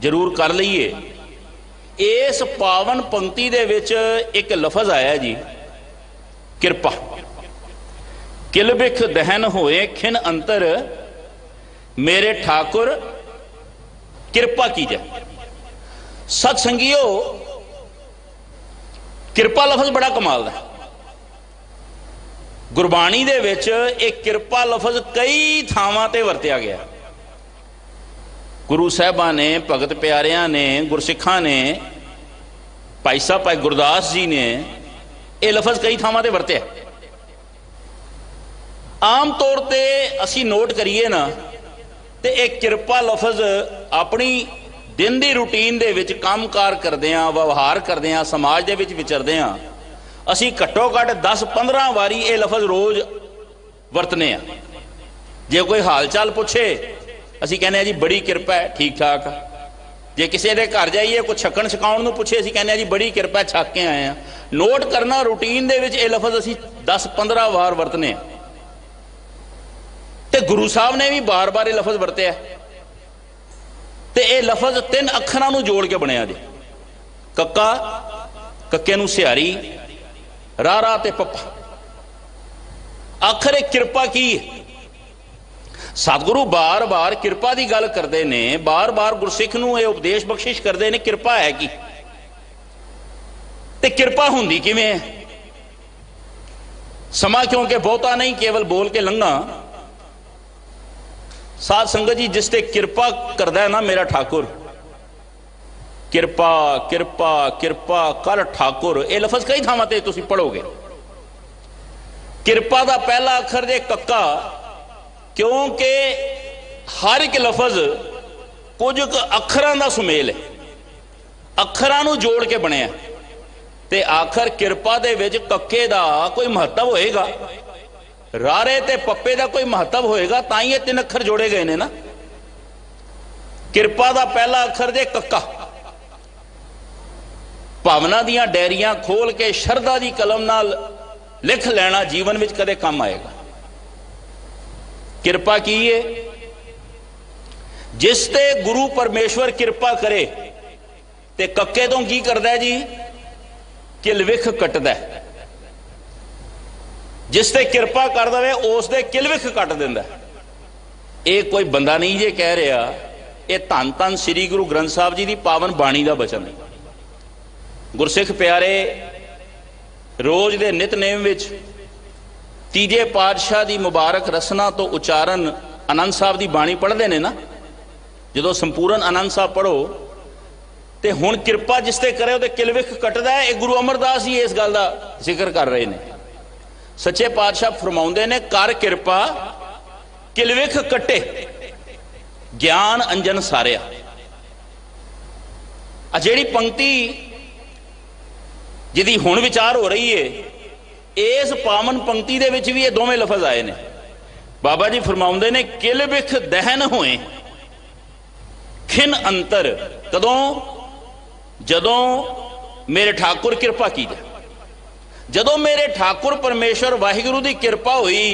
जरूर कर लीए। इस पावन पंक्ति दे विच एक लफज आया जी, किरपा। किल बिख दहन होए खिन अंतर, मेरे ठाकुर किरपा कीजै। सत्संगियो, किरपा लफज बड़ा कमाल है। गुरबाणी दे विच एक किरपा लफज कई थावां ते वरतिया गया। गुरु साहिबां ने, भगत प्यारियां ने, गुरसिखां ने, भाई साहब भाई गुरदास जी ने यह लफज कई थावां ते वरतिया। आम तौर पर असी नोट करिए ना, तो एक किरपा लफज अपनी दिन की रूटीन दे विच काम कार करदियां, व्यवहार करदियां, समाज दे विच विचरदियां असी घट्टो घट्ट 10-15 वारी ये लफज रोज वरतने। जे कोई हाल चाल पूछे असी कहने जी बड़ी किरपा है, ठीक ठाक। जे किसी के घर जाइए कोई छकन छकाउण नूं पूछे, असी कहने जी बड़ी किरपा है, छक के आए हैं। नोट करना रूटीन दे विच ये लफज असी 10-15 वार वरतने। ते गुरु साहब ने भी बार बार ये लफज वरत्या। ते ये लफज 3 अखरां नूं जोड़ के बनया जी। कक्का, कक्के नूं सिहारी, रारा ते पप्पा। आखिर किरपा की है? सतगुरु बार बार किरपा की गल करते ने, बार बार गुरसिख नूं ये उपदेश बख्शिश करते ने, किरपा है की ते किरपा हुंदी किवें है? समा क्योंकि बहुता नहीं, केवल बोल के लंघा। साध संगत जी, जिस ते किरपा करदा है ना मेरा ठाकुर, किरपा किरपा किरपा कर ठाकुर, ये लफज कई थावां ते तुसीं पढ़ोगे। किरपा का पहला अखर जे कक्का, क्योंकि हर एक लफज कुछ अखरां दा सुमेल है, अखरां नूं जोड़ के बनया। ते आखर किरपा दे विच कक्के दा कोई महत्व होएगा, रारे ते पप्पे का कोई महत्व होएगा, तां ही 3 अखर जोड़े गए ने ना। किरपा का पहला अखर जे कक्का, भावना दियां डायरियां खोल के शरदा की कलम नाल लिख लेना जीवन में कदे काम आएगा। किरपा की है? जिस ते गुरु परमेश्वर किरपा करे ते कक्के तो की करदा है जी, किलविख कटदा है। जिस ते किरपा कर दे उस दे किलविख कट दिंदा। ये कोई बंदा नहीं जे कह रहा, ये धन धन श्री गुरु ग्रंथ साहब जी की पावन बाणी का बचन है। गुरसिख प्यारे रोज दे नितनेम विच तीजे पातशाह की मुबारक रसना तो उचारण आनंद साहब की बाणी पढ़ते हैं ना। जो संपूर्ण आनंद साहब पढ़ो तो हुण किरपा जिस ते करे उहदे किलविख कटदा है। ये गुरु अमरदास जी इस गल का जिक्र कर रहे हैं। सच्चे पातशाह फरमाउंदे ने, कर किरपा किलविख कटे, ज्ञान अंजन सारिया। आ जिहड़ी पंक्ति जिहदी हुण विचार हो रही है, इस पावन पंक्ति दे विच भी ये दोवें लफज आए ने। बाबा जी फरमाउंदे ने, किल बिख दहन होए खिन अंतर। कदों? जदों मेरे ठाकुर किरपा कीजे। जदों मेरे ठाकुर परमेश्वर वाहिगुरु की किरपा हुई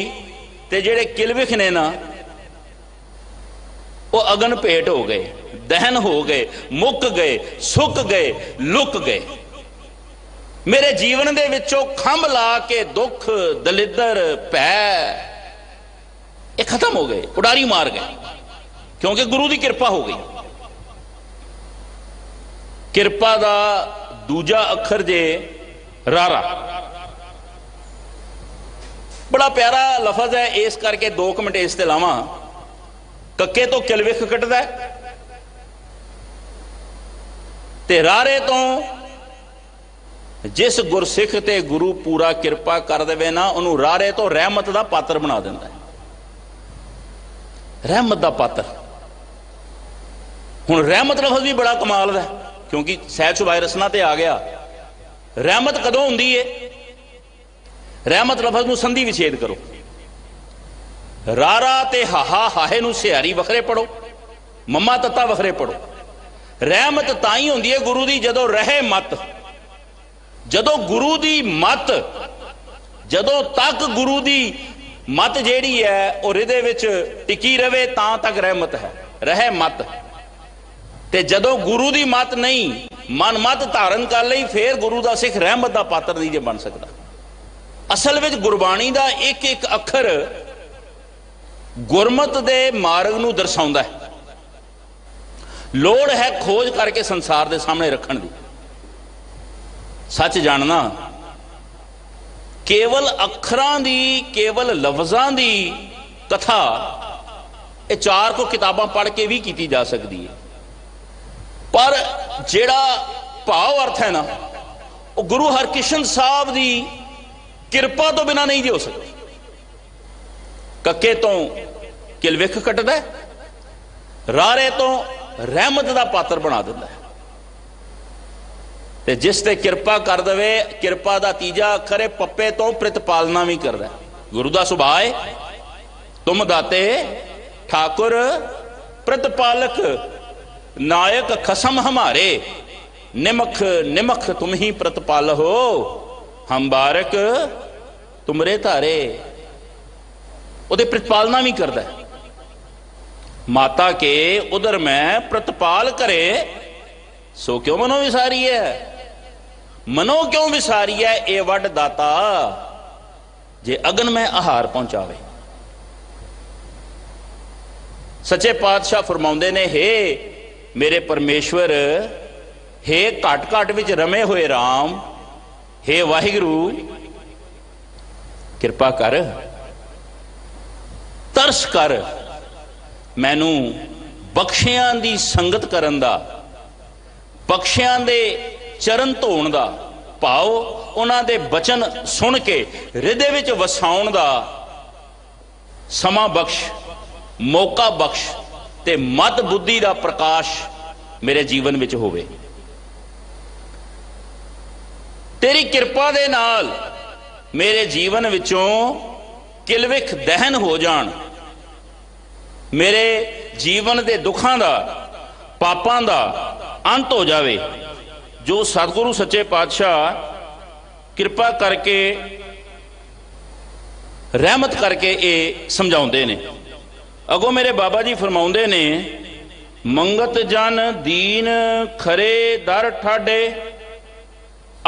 ते जेड़े किलविख ने ना, वो अगन भेट हो गए, दहन हो गए, मुक गए, सुक गए, लुक गए। मेरे जीवन दे विचों खंभ ला के दुख दलिदर भै ये खत्म हो गए, उडारी मार गए, क्योंकि गुरु की किरपा हो गई। किरपा दा दूजा अखर जे रारा। बड़ा प्यारा लफज है, इस करके 2 मिनट इस ते लावां। कक्के तो किलविख कटदा ते रारे तो जिस गुरसिख ते गुरु पूरा किरपा कर देवे ना, उन्होंने रारे तो रहमत का पात्र बना दिंदा है। रहमत का पात्र। हुण रहमत लफज भी बड़ा कमाल है, क्योंकि सहज सुभाए रसना ते आ गया। रहमत कदों हुंदी है? रहमत लफज नूं संधि विछेद करो। रारा ते हाहा हाहे नूं सिहारी वखरे पढ़ो, मम्मा तत्ता वखरे पढ़ो। रहमत ताई हुंदी है गुरु दी जदों रहे मत, जदों गुरु दी मत, जदों तक गुरु दी मत जेड़ी है वो हृदय विच टिकी रवे तां तक रहमत है। रहे मत ते जदों गुरु दी मत नहीं, मन मत धारण कर लई, फिर गुरु दा सिख रहमत दा पात्र नहीं जे बन सकदा। असल विच गुरबाणी दा एक एक अखर गुरमत दे मार्ग नूं दर्शाउंदा है। लोड़ है खोज करके संसार दे सामने रखण दी। सच जानना केवल अखरां दी, केवल लफ्जां दी कथा ये 4 को किताबां पढ़ के भी की जा सकती है, पर जेड़ा भाव अर्थ है ना, वो गुरु हरकृष्ण साहब दी किरपा तो बिना नहीं जी हो सकती। कक्के तो किलविख कटदा, रारे तो रहमत का पात्र बना दिंदा है। ते जिस ते किरपा कर दवे, किरपा का तीजा अखर है पप्पे तो प्रतिपालना भी करदा है। गुरु का सुभाव है, तुम दाते ठाकुर प्रतिपालक, नायक खसम हमारे, निमख निमख तुम ही प्रतिपाल हो, हम बारक तुमरे तारे। उहदे प्रतिपालना भी करदा है। माता के उधर में प्रतिपाल करे, सो क्यों मनो विसारी है, मनो क्यों विसारी है, ए वड दाता जे अगन में आहार पहुंचावे। सच्चे पातशाह फरमाउंदे ने, हे मेरे परमेश्वर, हे घट घट विच रमे हुए राम, हे वाहिगुरु किरपा कर, तरस कर, मैनू बख्शियां दी संगत करन दा, बख्शियां दे चरण धोण दा भाव, उन्हां दे बचन सुन के हृदय विच वसाउण दा समा बख्श, मौका बख्श, ते मत बुद्धि दा प्रकाश मेरे जीवन विच होवे। तेरी किरपा दे नाल मेरे जीवन विचों किलविख दहन हो जाण, मेरे जीवन दे दुखां दा, पापां दा अंत हो जावे। जो सतगुरु सच्चे पातशाह किरपा करके रहमत करके ये समझाउंदे ने। अगों मेरे बाबा जी फरमाउंदे ने, मंगत जन दीन खरे दर ठाडे,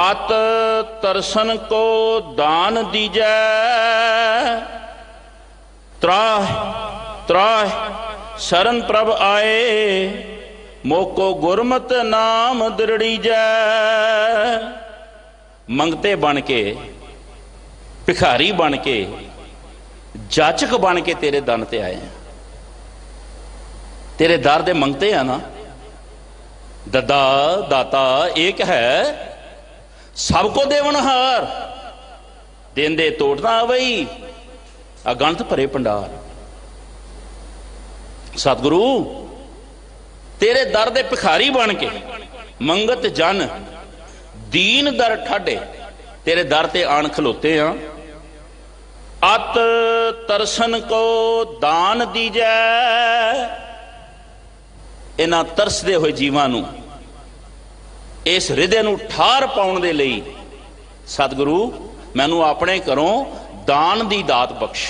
अत तरसन को दान दीजै, त्राह त्राह शरण प्रभ आए, मोको गुरमत नाम दृढ़ी जै। मंगते बन के, भिखारी बन के, जाचक बन के तेरे दन ते आए हैं। तेरे दर दे मंगते हैं ना, ददा दाता एक है, सबको देवनहार, देंदे तोड़ना वही, अगंत भरे भंडार। सतगुरु तेरे दर दे भिखारी बन के, मंगत जन दीन दर ठाडे, तेरे दर ते आन खलोते हैं। अत तरसन को दान दीजै, इन्हां तरसदे हुए जीवां नूं, इस हृदय नूं ठार पाउण दे लई सतगुरु मैनू अपने घरों दान दी दात बख्श,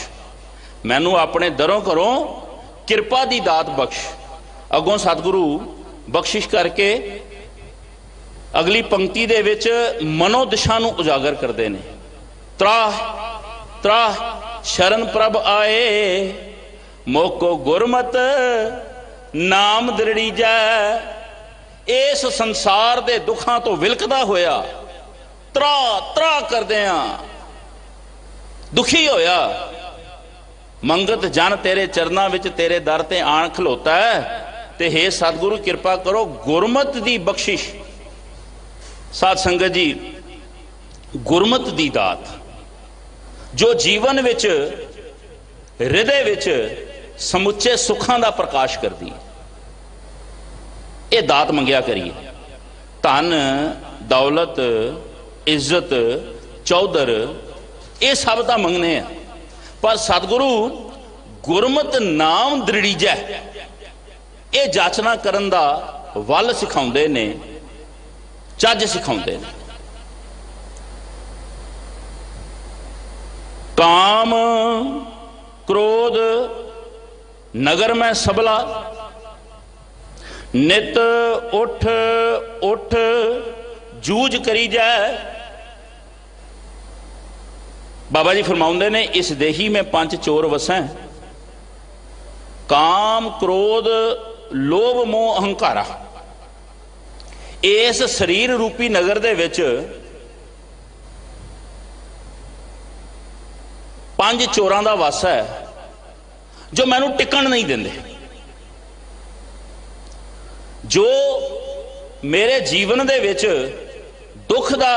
मैनू अपने दरों घरों किरपा दी दात बख्श। अगों सतगुरु बख्शिश करके अगली पंक्ति दे विच मनोदिशा नूं उजागर करते हैं। त्राह त्राह शरण प्रभ आए, मोको गुरमत नाम दृढ़ी जै। इस संसार के दुखों तो विलकदा होया त्रा त्रा करदिया दुखी होया मंगत जन तेरे चरना विच तेरे दर ते आण खलोता है। ते हे सतगुरु कृपा करो गुरमत दी बख्शिश। साध संगत जी, गुरमत दी दात जो जीवन विच हृदय विच समुचे सुखां दा प्रकाश करदी, ये दात मंगिया करिए। धन दौलत इज्जत चौधर ये सब तो मंगने हैं, पर सतगुरु गुरमत नाम दृढ़ीजै ये जाचना करन दा वल सिखाउंदे ने, चज सिखाउंदे ने। काम क्रोध नगर में सबला नित उठ उठ जूझ करी जाए। बाबा जी फरमाउंदे ने इस देही में पंच चोर वसें, काम क्रोध लोभ मोह अहंकारा। इस शरीर रूपी नगर दे विच पंज चोरां दा वस है जो मैनू टिकण नहीं देंदे, जो मेरे जीवन दे विच दुख दा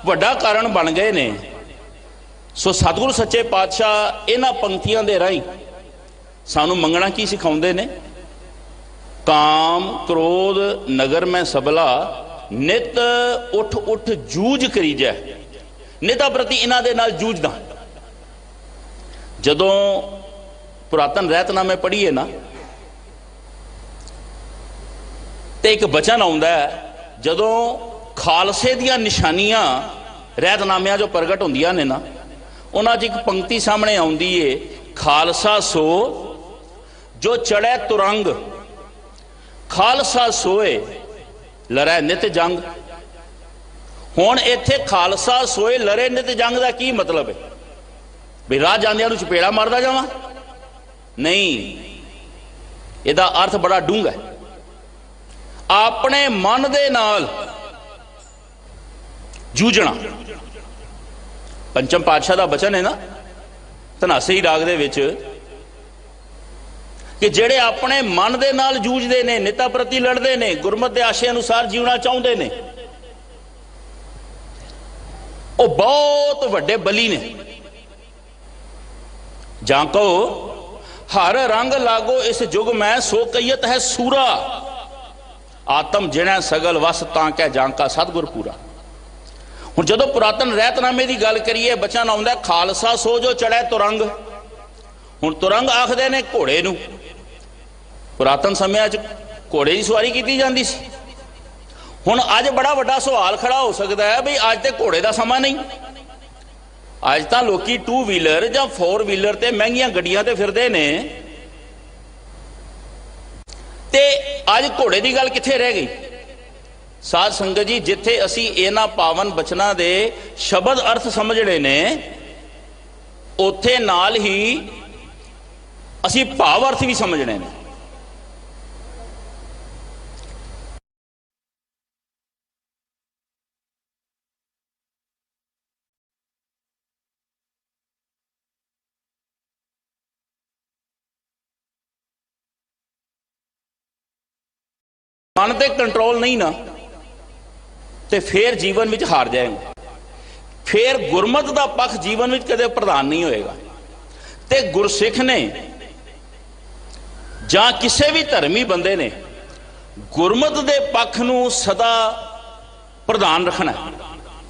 वड्डा कारण बन गए ने। सो सतगुरु सच्चे पातशाह इन्हां पंक्तियां दे राहीं सानू मंगना की सिखाउंदे ने? काम क्रोध नगर में सबला नित उठ उठ जूझ करी जाए। निता प्रति इन्हां दे नाल जूझदा। जदों पुरातन रहतनामे पढ़ीए ना ते एक बचन आउंदा है, जदों खालसे दियां निशानियां रहतनामियां जो प्रगट होंदियां ने ना, उन्हां च एक पंक्ति सामने आउंदी है, खालसा सो जो चढ़े तुरंग, खालसा सोए लड़े नित जंग। हुण इत्थे खालसा सोए लड़े नित जंग का की मतलब है? भी राह जांदियां नूं चपेड़ा मारदा जावां? नहीं, इहदा अर्थ बड़ा डूंगा है। अपने मन दे नाल जूझना। पंचम पातशाह का बचन है ना धनासई राग दे विच कि जेड़े अपने मन दे नाल जूझदे ने, निता प्रति लड़दे ने, गुरमत के आशे अनुसार जीवना चाहुंदे ने, वो बहुत वड्डे बली ने। जांको हर रंग लागो इस जुग में सो कईयत है सूरा, आत्म जिणै सगल वस तां कै जांका सतगुर पूरा। हुण जदों पुरातन रहतनामे की गल करिए, बचन आउंदा खालसा सो जो चढ़े तुरंग। हुण तुरंग आखदे ने घोड़े नूं। पुरातन समय घोड़े की सवारी की जाती सी। हुण अज बड़ा वड्डा सवाल खड़ा हो सकता है भी अज तो घोड़े का समा नहीं, अज तो लोकी 2 व्हीलर या 4 व्हीलर ते महंगियां गड्डियां ते फिरदे ने, ते अज घोड़े की गल कित्थे रह गई? साध संगत जी, जिथे असी इन्हां पावन बचना दे शब्द अर्थ समझने ने, उथे नाल ही असी भाव अर्थ भी समझने ने। मन ते कंट्रोल नहीं ना, तो फिर जीवन में हार जाएंगे। फिर गुरमत का पक्ष जीवन में कदे प्रधान नहीं होएगा। ते गुरसिख ने जां किसी भी धर्मी बंदे ने गुरमत के पक्ष नूं सदा प्रधान रखना,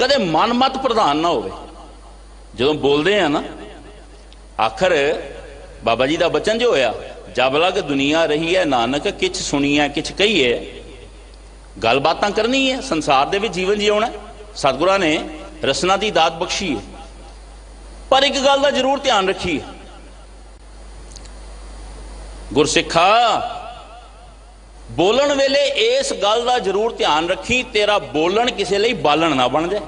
कदे मन मत प्रधान ना होवे। जो बोलते हैं ना, आखिर बाबा जी का बचन जो होया, जब लग दुनिया रही है नानक किछ सुनी है किछ कही है। गल बातां करनी है, संसार दे विच जीवन जीवना। सतगुरां ने रसना की दात बख्शी है, पर एक गल का जरूर ध्यान रखिए, गुरसिखा बोलन वेले इस गल का जरूर ध्यान रखी, तेरा बोलन किसी लई बालन ना बन जाए।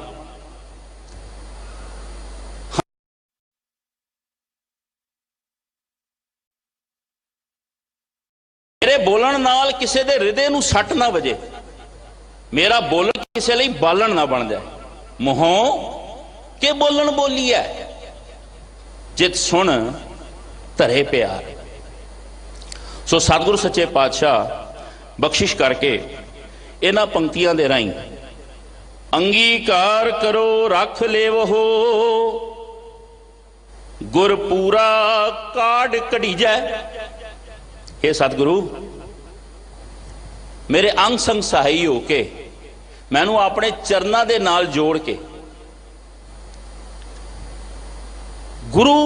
तेरे बोलन नाल किसी दे हृदय नूं सट ना वजे। मेरा बोलन किसी लिए बालन ना बन जाए, मुहों के बोलन बोली है, जित सुन धरे प्यार। सो सतगुरु सच्चे पातशाह बख्शिश करके इन्हां पंक्तियां दे राहीं अंगीकार करो रख लेवो, गुर पूरा काढ़ कढ़ी जाए। हे सतगुरु, मेरे अंग संग सहाई हो के मैनू अपने चरना दे नाल जोड़ के, गुरु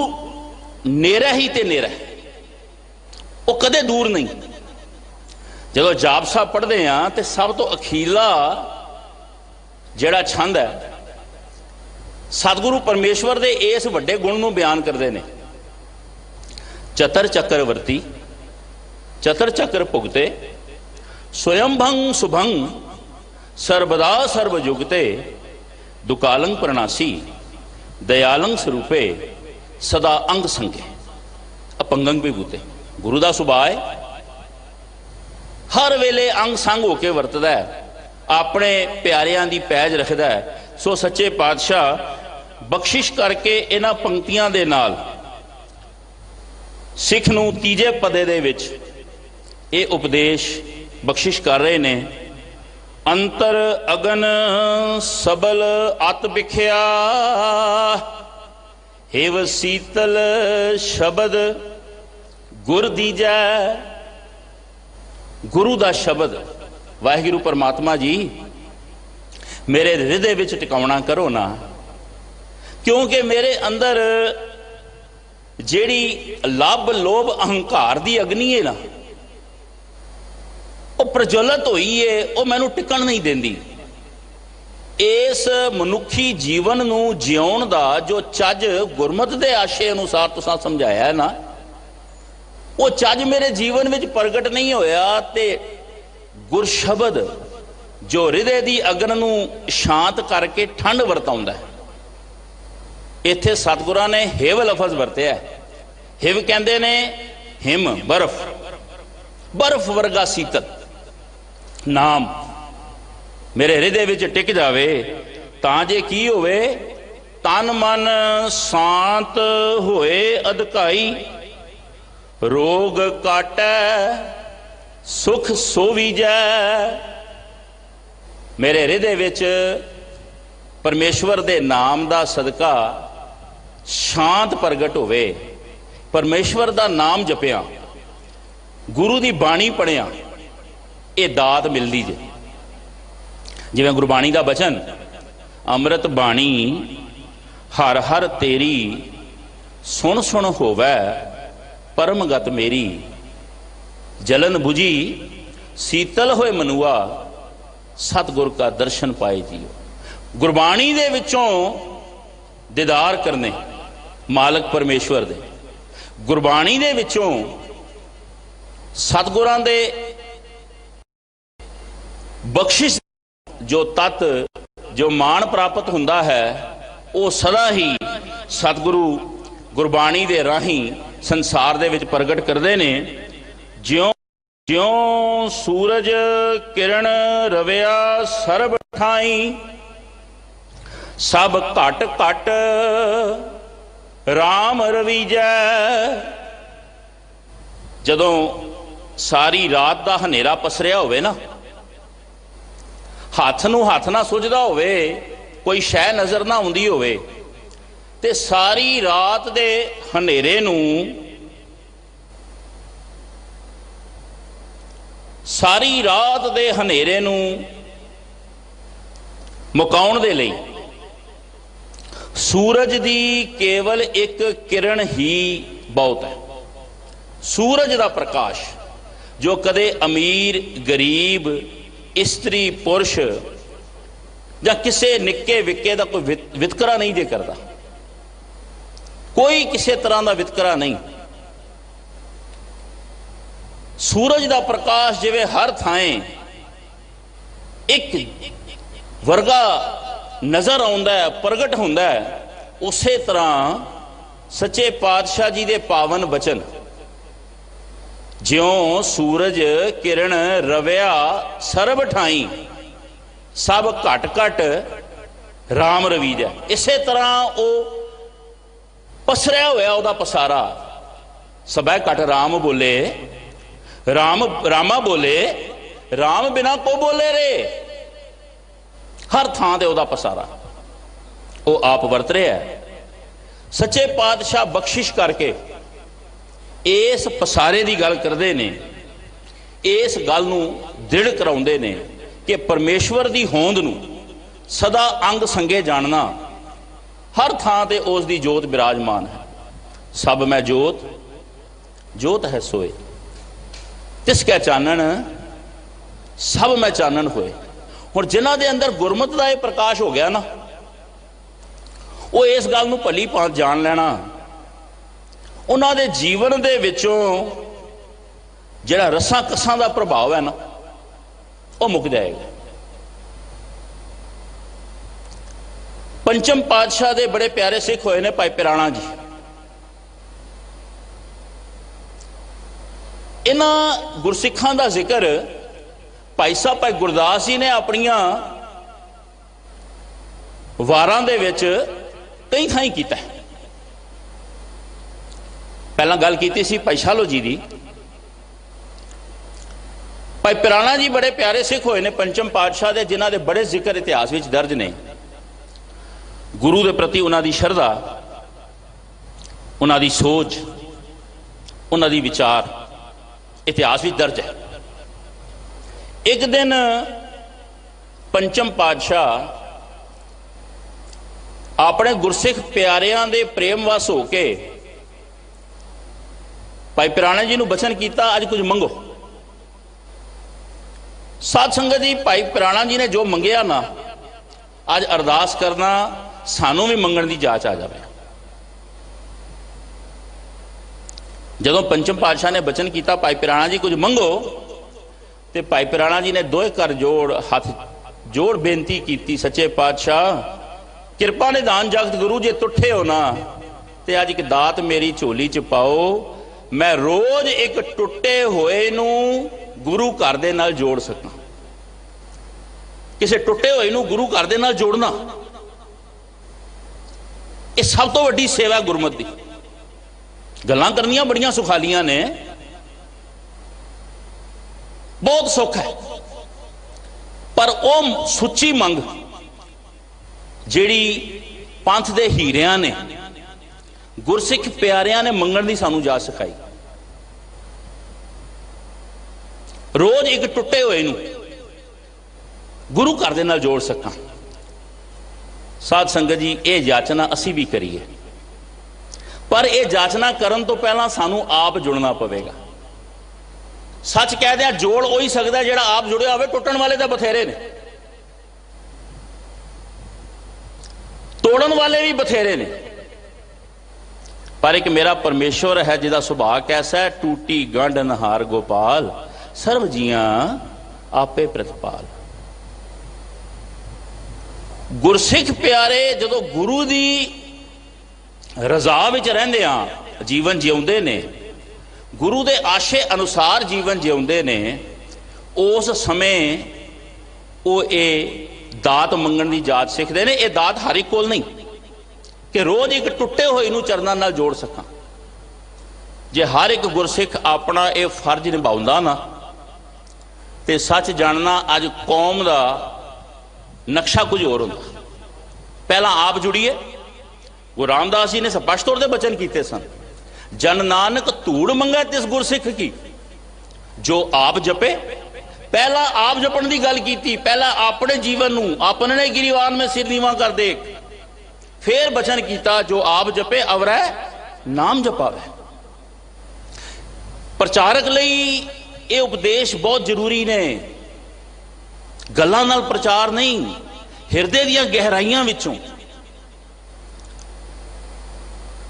नेरा ही ते नेरा है, वो कदे दूर नहीं। जो जाप साहब पढ़ते हैं तो सब तो अखीला जिहड़ा छंद है सतगुरु परमेश्वर दे इस वड्डे गुण नूं बयान करते हैं। चतर चक्रवर्ती चतर चक्र भुगते, स्वयंभंग सुभंग सर्वदा सर्वयुगते, दुकालंग प्रणासी दयालंग स्वरूपे, सदा अंग संगे अपंगंग विभूते। गुरु का सुभाव है हर वेले अंग संग होके वरतदा है, अपने प्यारियां दी पैज रखदा है। सो सच्चे पातशाह बख्शिश करके इन्हां पंक्तियां दे नाल सिख नूं तीजे पदे दे विच ये उपदेश बख्शिश कर रहे ने। अंतर अगन सबल अत बिख्या, हेव शीतल शब्द गुर दीजै। गुरु का शब्द वाहिगुरु परमात्मा जी मेरे हृदय विच टिकाउणा करो ना, क्योंकि मेरे अंदर जेड़ी लभ लोभ अहंकार की अग्नि है ना, वो प्रज्वलित हुई है, वो मैनू टिकण नहीं देंदी। इस मनुखी जीवन नू जिउण दा जो चज गुरमत के आशे अनुसार तुसां समझाया है ना, वो चज मेरे जीवन में प्रगट नहीं होया। ते गुर शब्द जो हृदय की अग्न नू शांत करके ठंड वरताउंदा है। इत्थे सतगुरां ने हिव लफज वरतिया है। हिव कहंदे ने हिम बर्फ, बर्फ वर्गा शीतल नाम मेरे हृदय विच टिक जावे तां जे की होवे, तन मन शांत होए अधकाई, रोग काटै सुख सोवीजै। मेरे हृदय विच परमेश्वर दे नाम दा सदका शांत प्रगट होवे, परमेश्वर दा नाम जपिया, गुरु दी बाणी पढ़िया, ये दात मिलदी जे। जिवें गुरबाणी दा बचन अमृत बाणी हर हर तेरी, सुन सुन होवै परमगत मेरी, जलन बुझी शीतल होए मनुआ, सतगुर का दर्शन पाए जियो। गुरबाणी दे विचों दीदार करने मालक परमेश्वर दे, गुरबाणी दे विचों सतगुरां दे बख्शिश जो तत् जो मान प्राप्त हुंदा है, वो सदा ही सतगुरु गुरबाणी दे राही संसार दे विच प्रगट करते ने। ज्यों ज्यों सूरज किरण रविया सरब ठाई, सब घट घट राम रवीजै। जदों सारी रात का हनेरा पसरिया होवे ना, हथ नूं हथ ना सुझदा होवे, कोई शै नज़र ना आउंदी होवे, ते सारी रात दे हनेरे नूं, सारी रात दे हनेरे नूं मुकाउण दे लई सूरज दी केवल एक किरण ही बहुत है। सूरज दा प्रकाश जो कदे अमीर गरीब इस्त्री पुरुष जां किसे निक्के विक्के दा कोई वितकरा नहीं जे करदा, कोई किसी तरह का वितकरा नहीं। सूरज का प्रकाश जिवें हर थाएं एक वर्गा नज़र आउंदा है, प्रगट हुंदा है, उस तरह सच्चे पातशाह जी के पावन बचन ज्यों सूरज किरण रविया सरब ठाई, सब घट घट राम रवीज है। इसे तरह वो पसरिया होया उहदा पसारा, सबै घट राम बोले, राम रामा बोले, राम बिना को बोले रे। हर थां ते उहदा पसारा वो आप वरत रहा है। सच्चे पातशाह बख्शिश करके इस पसारे की गल करते ने, इस गल नूं दृढ़ कराउंदे ने कि परमेश्वर की होंद नूं सदा अंग संगे जानना। हर थां ते उस दी जोत विराजमान है। सब मैं जोत, जोत है सोए, तिसकै चानन सब मैं चानन होए। हुण जिन्हां दे अंदर गुरमत का यह प्रकाश हो गया ना, वो इस गल नूं भली भांत जान लेना, उन्हां दे जीवन दे विचों जिहड़ा रसां कसां दा प्रभाव है ना, वो मुक जाएगा। पंचम पातशाह दे बड़े प्यारे सिख होए ने भाई पिराणा जी। इन्हां गुरसिखां दा जिक्र भाई साहब भाई गुरदास जी ने अपनियां वारां दे विच कई थाई कीता है। पहला गल कीती सी भाई शालो जी दी। भाई पिराणा जी बड़े प्यारे सिख होए ने पंचम पातशाह दे, जिन्हां दे बड़े जिक्र इतिहास विच दर्ज ने। गुरु के प्रति उन्हां दी शरधा, उन्हां दी सोच, उन्हां दी विचार इतिहास विच दर्ज है। एक दिन पंचम पातशाह अपने गुरसिख प्यारियां दे प्रेम वश होके भाई पिराणा जी नूं बचन कीता, अज कुछ मंगो। साध संगत जी, भाई पिराणा जी ने जो मंगया ना, अज अरदास करना सानू भी मंगण की जाच आ जाए। जदों पंचम पातशाह ने बचन किया भाई पिराणा जी कुछ मंगो, तो भाई पिराणा जी ने दोए कर जोड़ हाथ जोड़ बेनती की, सच्चे पातशाह किरपा निधान जगत गुरु जे तुठे हो ना, तो अज एक दात मेरी झोली च पाओ। मैं रोज एक टुटे होए नू गुरु घर दे नाल जोड़ सकां। किसी टुटे होए नू गुरु घर दे नाल जोड़ना, यह सब तो वड्डी सेवा गुरमत की। गल्लां करनियां बड़ियां सुखालियां ने, बहुत सुख है, पर वो सुच्ची मंग जिहड़ी पंथ दे हीरियां ने, गुरसिख प्यारियां ने मंगण दी सानू जाच सिखाई। रोज एक टुटे होए नू गुरु घर दे नाल जोड़ सकां। साध संगत जी, ये जाचना असी भी करिए, पर यह जाचना करन तो पहला सानू आप जुड़ना पवेगा। सच कह दिया, जोड़ हो ही सकता है जिहड़ा आप जुड़े होवे, टुटण वाले तो बथेरे ने, तोड़न वाले भी बथेरे ने। पर एक मेरा परमेश्वर है जिहदा सुभाव कैसा है, टूटी गंढ नहार गोपाल, सर्व जियां आपे प्रतिपाल। गुरसिख प्यारे जदों गुरु दी रजा विच रहिंदे आ जीवन जिउंदे ने, गुरु दे आशे अनुसार जीवन जिउंदे ने, उस समय वो ये दात मंगण की जाच सीखते हैं। ये दात हर एक कोल नहीं कि रोज एक टुटे होए नूं चरनां नाल जोड़ सकां। जे हर एक गुरसिख अपना ये फर्ज निभाउंदा ना, तो सच जानना अज कौम का नक्शा कुछ होर हुंदा। पहला आप जुड़िए। गुरु रामदास जी ने स्पष्ट तौर पर बचन किए सन, जन नानक धूड़ मंगे तिस गुरसिख की, जो आप जपे। पहला आप जपण की गल की, पहला अपने जीवन नूं अपने गिरीवान में सिर नीवा कर दे, फिर बचन किया जो आप जपे अवरै नाम जपावे। प्रचारक लई ये उपदेश बहुत जरूरी ने। गल्लां नाल प्रचार नहीं, हिरदे दीयां गहराइयां विचों।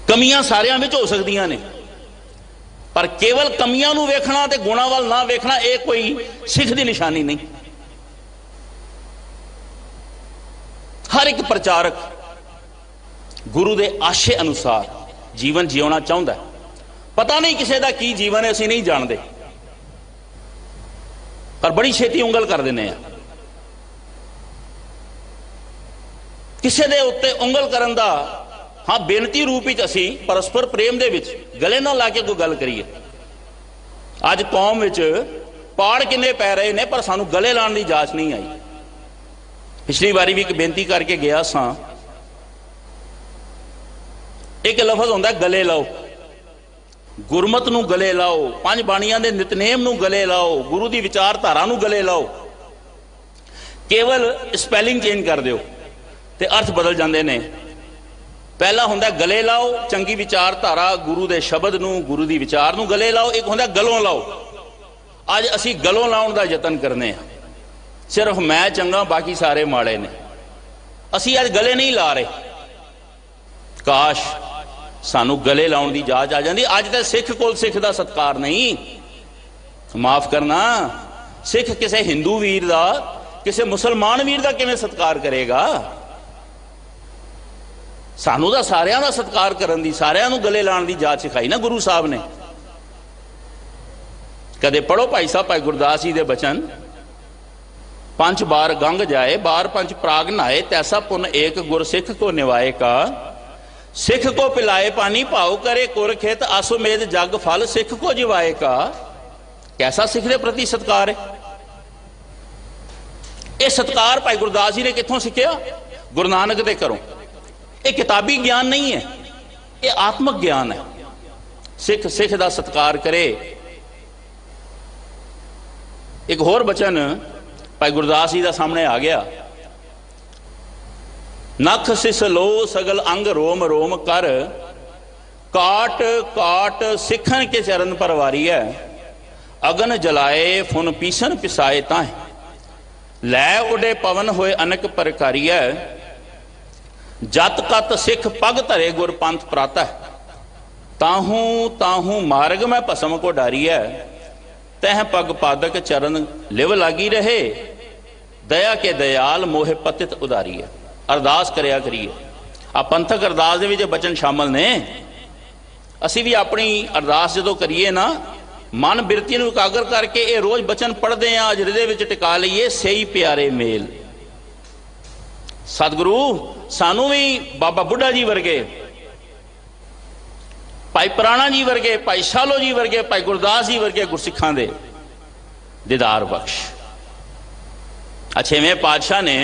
कमियां सारियां विच हो सकदियां ने, पर केवल कमियां नूं वेखना ते गुणां वल ना वेखना, ये कोई सिख दी निशानी नहीं। हर एक प्रचारक गुरु दे आशे अनुसार जीवन जिउणा चाहुंदा है। पता नहीं किसी का की जीवन है, असीं नहीं जानते, पर बड़ी छेती उंगल कर दिंदे आ। ਕਿਸੇ ਦੇ ਉੱਤੇ ਉਂਗਲ ਕਰਨ ਦਾ ਹਾਂ ਬੇਨਤੀ ਰੂਪ ਵਿੱਚ ਅਸੀਂ ਪਰਸਪਰ ਪ੍ਰੇਮ ਦੇ ਵਿੱਚ ਗਲੇ ਨਾਲ ਲਾ ਕੇ ਕੋਈ ਗੱਲ ਕਰੀਏ। ਅੱਜ ਕੌਮ ਵਿੱਚ ਪਾੜ ਕਿੰਨੇ ਪੈ ਰਹੇ ਨੇ, ਪਰ ਸਾਨੂੰ ਗਲੇ ਲਾਉਣ ਦੀ ਜਾਂਚ ਨਹੀਂ ਆਈ। ਪਿਛਲੀ ਵਾਰੀ ਵੀ ਇੱਕ ਬੇਨਤੀ ਕਰਕੇ ਗਿਆ ਸਾਂ, ਇੱਕ ਲਫ਼ਜ਼ ਹੁੰਦਾ ਗਲੇ ਲਾਓ, ਗੁਰਮਤ ਨੂੰ ਗਲੇ ਲਾਓ, ਪੰਜ ਬਾਣੀਆਂ ਦੇ ਨਿਤਨੇਮ ਨੂੰ ਗਲੇ ਲਾਓ, ਗੁਰੂ ਦੀ ਵਿਚਾਰਧਾਰਾ ਨੂੰ ਗਲੇ ਲਾਓ। ਕੇਵਲ ਸਪੈਲਿੰਗ ਚੇਂਜ ਕਰ ਦਿਓ ਤੇ ਅਰਥ ਬਦਲ ਜਾਂਦੇ ਨੇ। ਪਹਿਲਾ ਹੁੰਦਾ ਗਲੇ ਲਾਓ, ਚੰਗੀ ਵਿਚਾਰਧਾਰਾ, ਗੁਰੂ ਦੇ ਸ਼ਬਦ ਨੂੰ, ਗੁਰੂ ਦੀ ਵਿਚਾਰ ਨੂੰ ਗਲੇ ਲਾਓ। ਇੱਕ ਹੁੰਦਾ ਗਲੋਂ ਲਾਓ। ਅੱਜ ਅਸੀਂ ਗਲੋਂ ਲਾਉਣ ਦਾ ਯਤਨ ਕਰਨੇ ਆ, ਸਿਰਫ ਮੈਂ ਚੰਗਾ ਬਾਕੀ ਸਾਰੇ ਮਾੜੇ ਨੇ। ਅਸੀਂ ਅੱਜ ਗਲੇ ਨਹੀਂ ਲਾ ਰਹੇ। ਕਾਸ਼ ਸਾਨੂੰ ਗਲੇ ਲਾਉਣ ਦੀ ਜਾਚ ਆ ਜਾਂਦੀ। ਅੱਜ ਤਾਂ ਸਿੱਖ ਕੋਲ ਸਿੱਖ ਦਾ ਸਤਿਕਾਰ ਨਹੀਂ। ਮਾਫ ਕਰਨਾ, ਸਿੱਖ ਕਿਸੇ ਹਿੰਦੂ ਵੀਰ ਦਾ, ਕਿਸੇ ਮੁਸਲਮਾਨ ਵੀਰ ਦਾ ਕਿਵੇਂ ਸਤਿਕਾਰ ਕਰੇਗਾ? ਸਾਨੂੰ ਤਾਂ ਸਾਰਿਆਂ ਦਾ ਸਤਿਕਾਰ ਕਰਨ ਦੀ, ਸਾਰਿਆਂ ਨੂੰ ਗਲੇ ਲਾਉਣ ਦੀ ਜਾਚ ਸਿਖਾਈ ਨਾ ਗੁਰੂ ਸਾਹਿਬ ਨੇ। ਕਦੇ ਪੜੋ ਭਾਈ ਸਾਹਿਬ ਭਾਈ ਗੁਰਦਾਸ ਜੀ ਦੇ ਬਚਨ, ਪੰਜ ਬਾਰ ਗੰਗ ਜਾਏ, ਬਾਰ ਪੰਜ ਪ੍ਰਾਗ ਨਹਾਏ, ਤੈਸਾ ਪੁੰਨ ਏਕ ਗੁਰ ਸਿੱਖ ਕੋ ਨਿਵਾਏ ਕਾ। सिख को पिलाए पानी भाव करे कुर खेत, आसुमेध जग फल सिख को जिवाए का। कैसा सिख के प्रति सत्कार है? यह सत्कार भाई गुरदास जी ने कितों सीखिया? गुरु नानक दे घरों। यह किताबी ज्ञान नहीं है, यह आत्मक ज्ञान है। सिख सिख का सत्कार करे। एक होर बचन भाई गुरदास जी का सामने आ गया, नख सिस लो सगल अंग रोम रोम कर, काट काट सिखन के चरण पर वारी है, अगन जलाए फुन पीसन पिसाए ताह, लै उडे पवन होए अनक प्रकारी है, जत कत सिख पग धरे गुर पंथ प्रातः, ताहू ताहू मार्ग में भस्म को डारी है, तह पग पादक चरण लिव लागी रहे, दया के दयाल मोहे पतित उदारी है। अरदास करिया करिए। आ पंथक अरदास दे विच बचन शामिल ने। असी भी अपनी अरदास जो करिए ना, मन बिरती नूं एकागर करके ये रोज़ बचन पढ़ते हैं, अज हृदय विच टिका लईए, सही प्यारे मेल। सतगुरु सानू भी बाबा बुढ़ा जी वर्गे, भाई पुराणा जी वर्गे, भाई शालो जी वर्गे, भाई गुरदास जी वर्गे गुरसिखां दे दीदार बख्श। छेवें पातशाह ने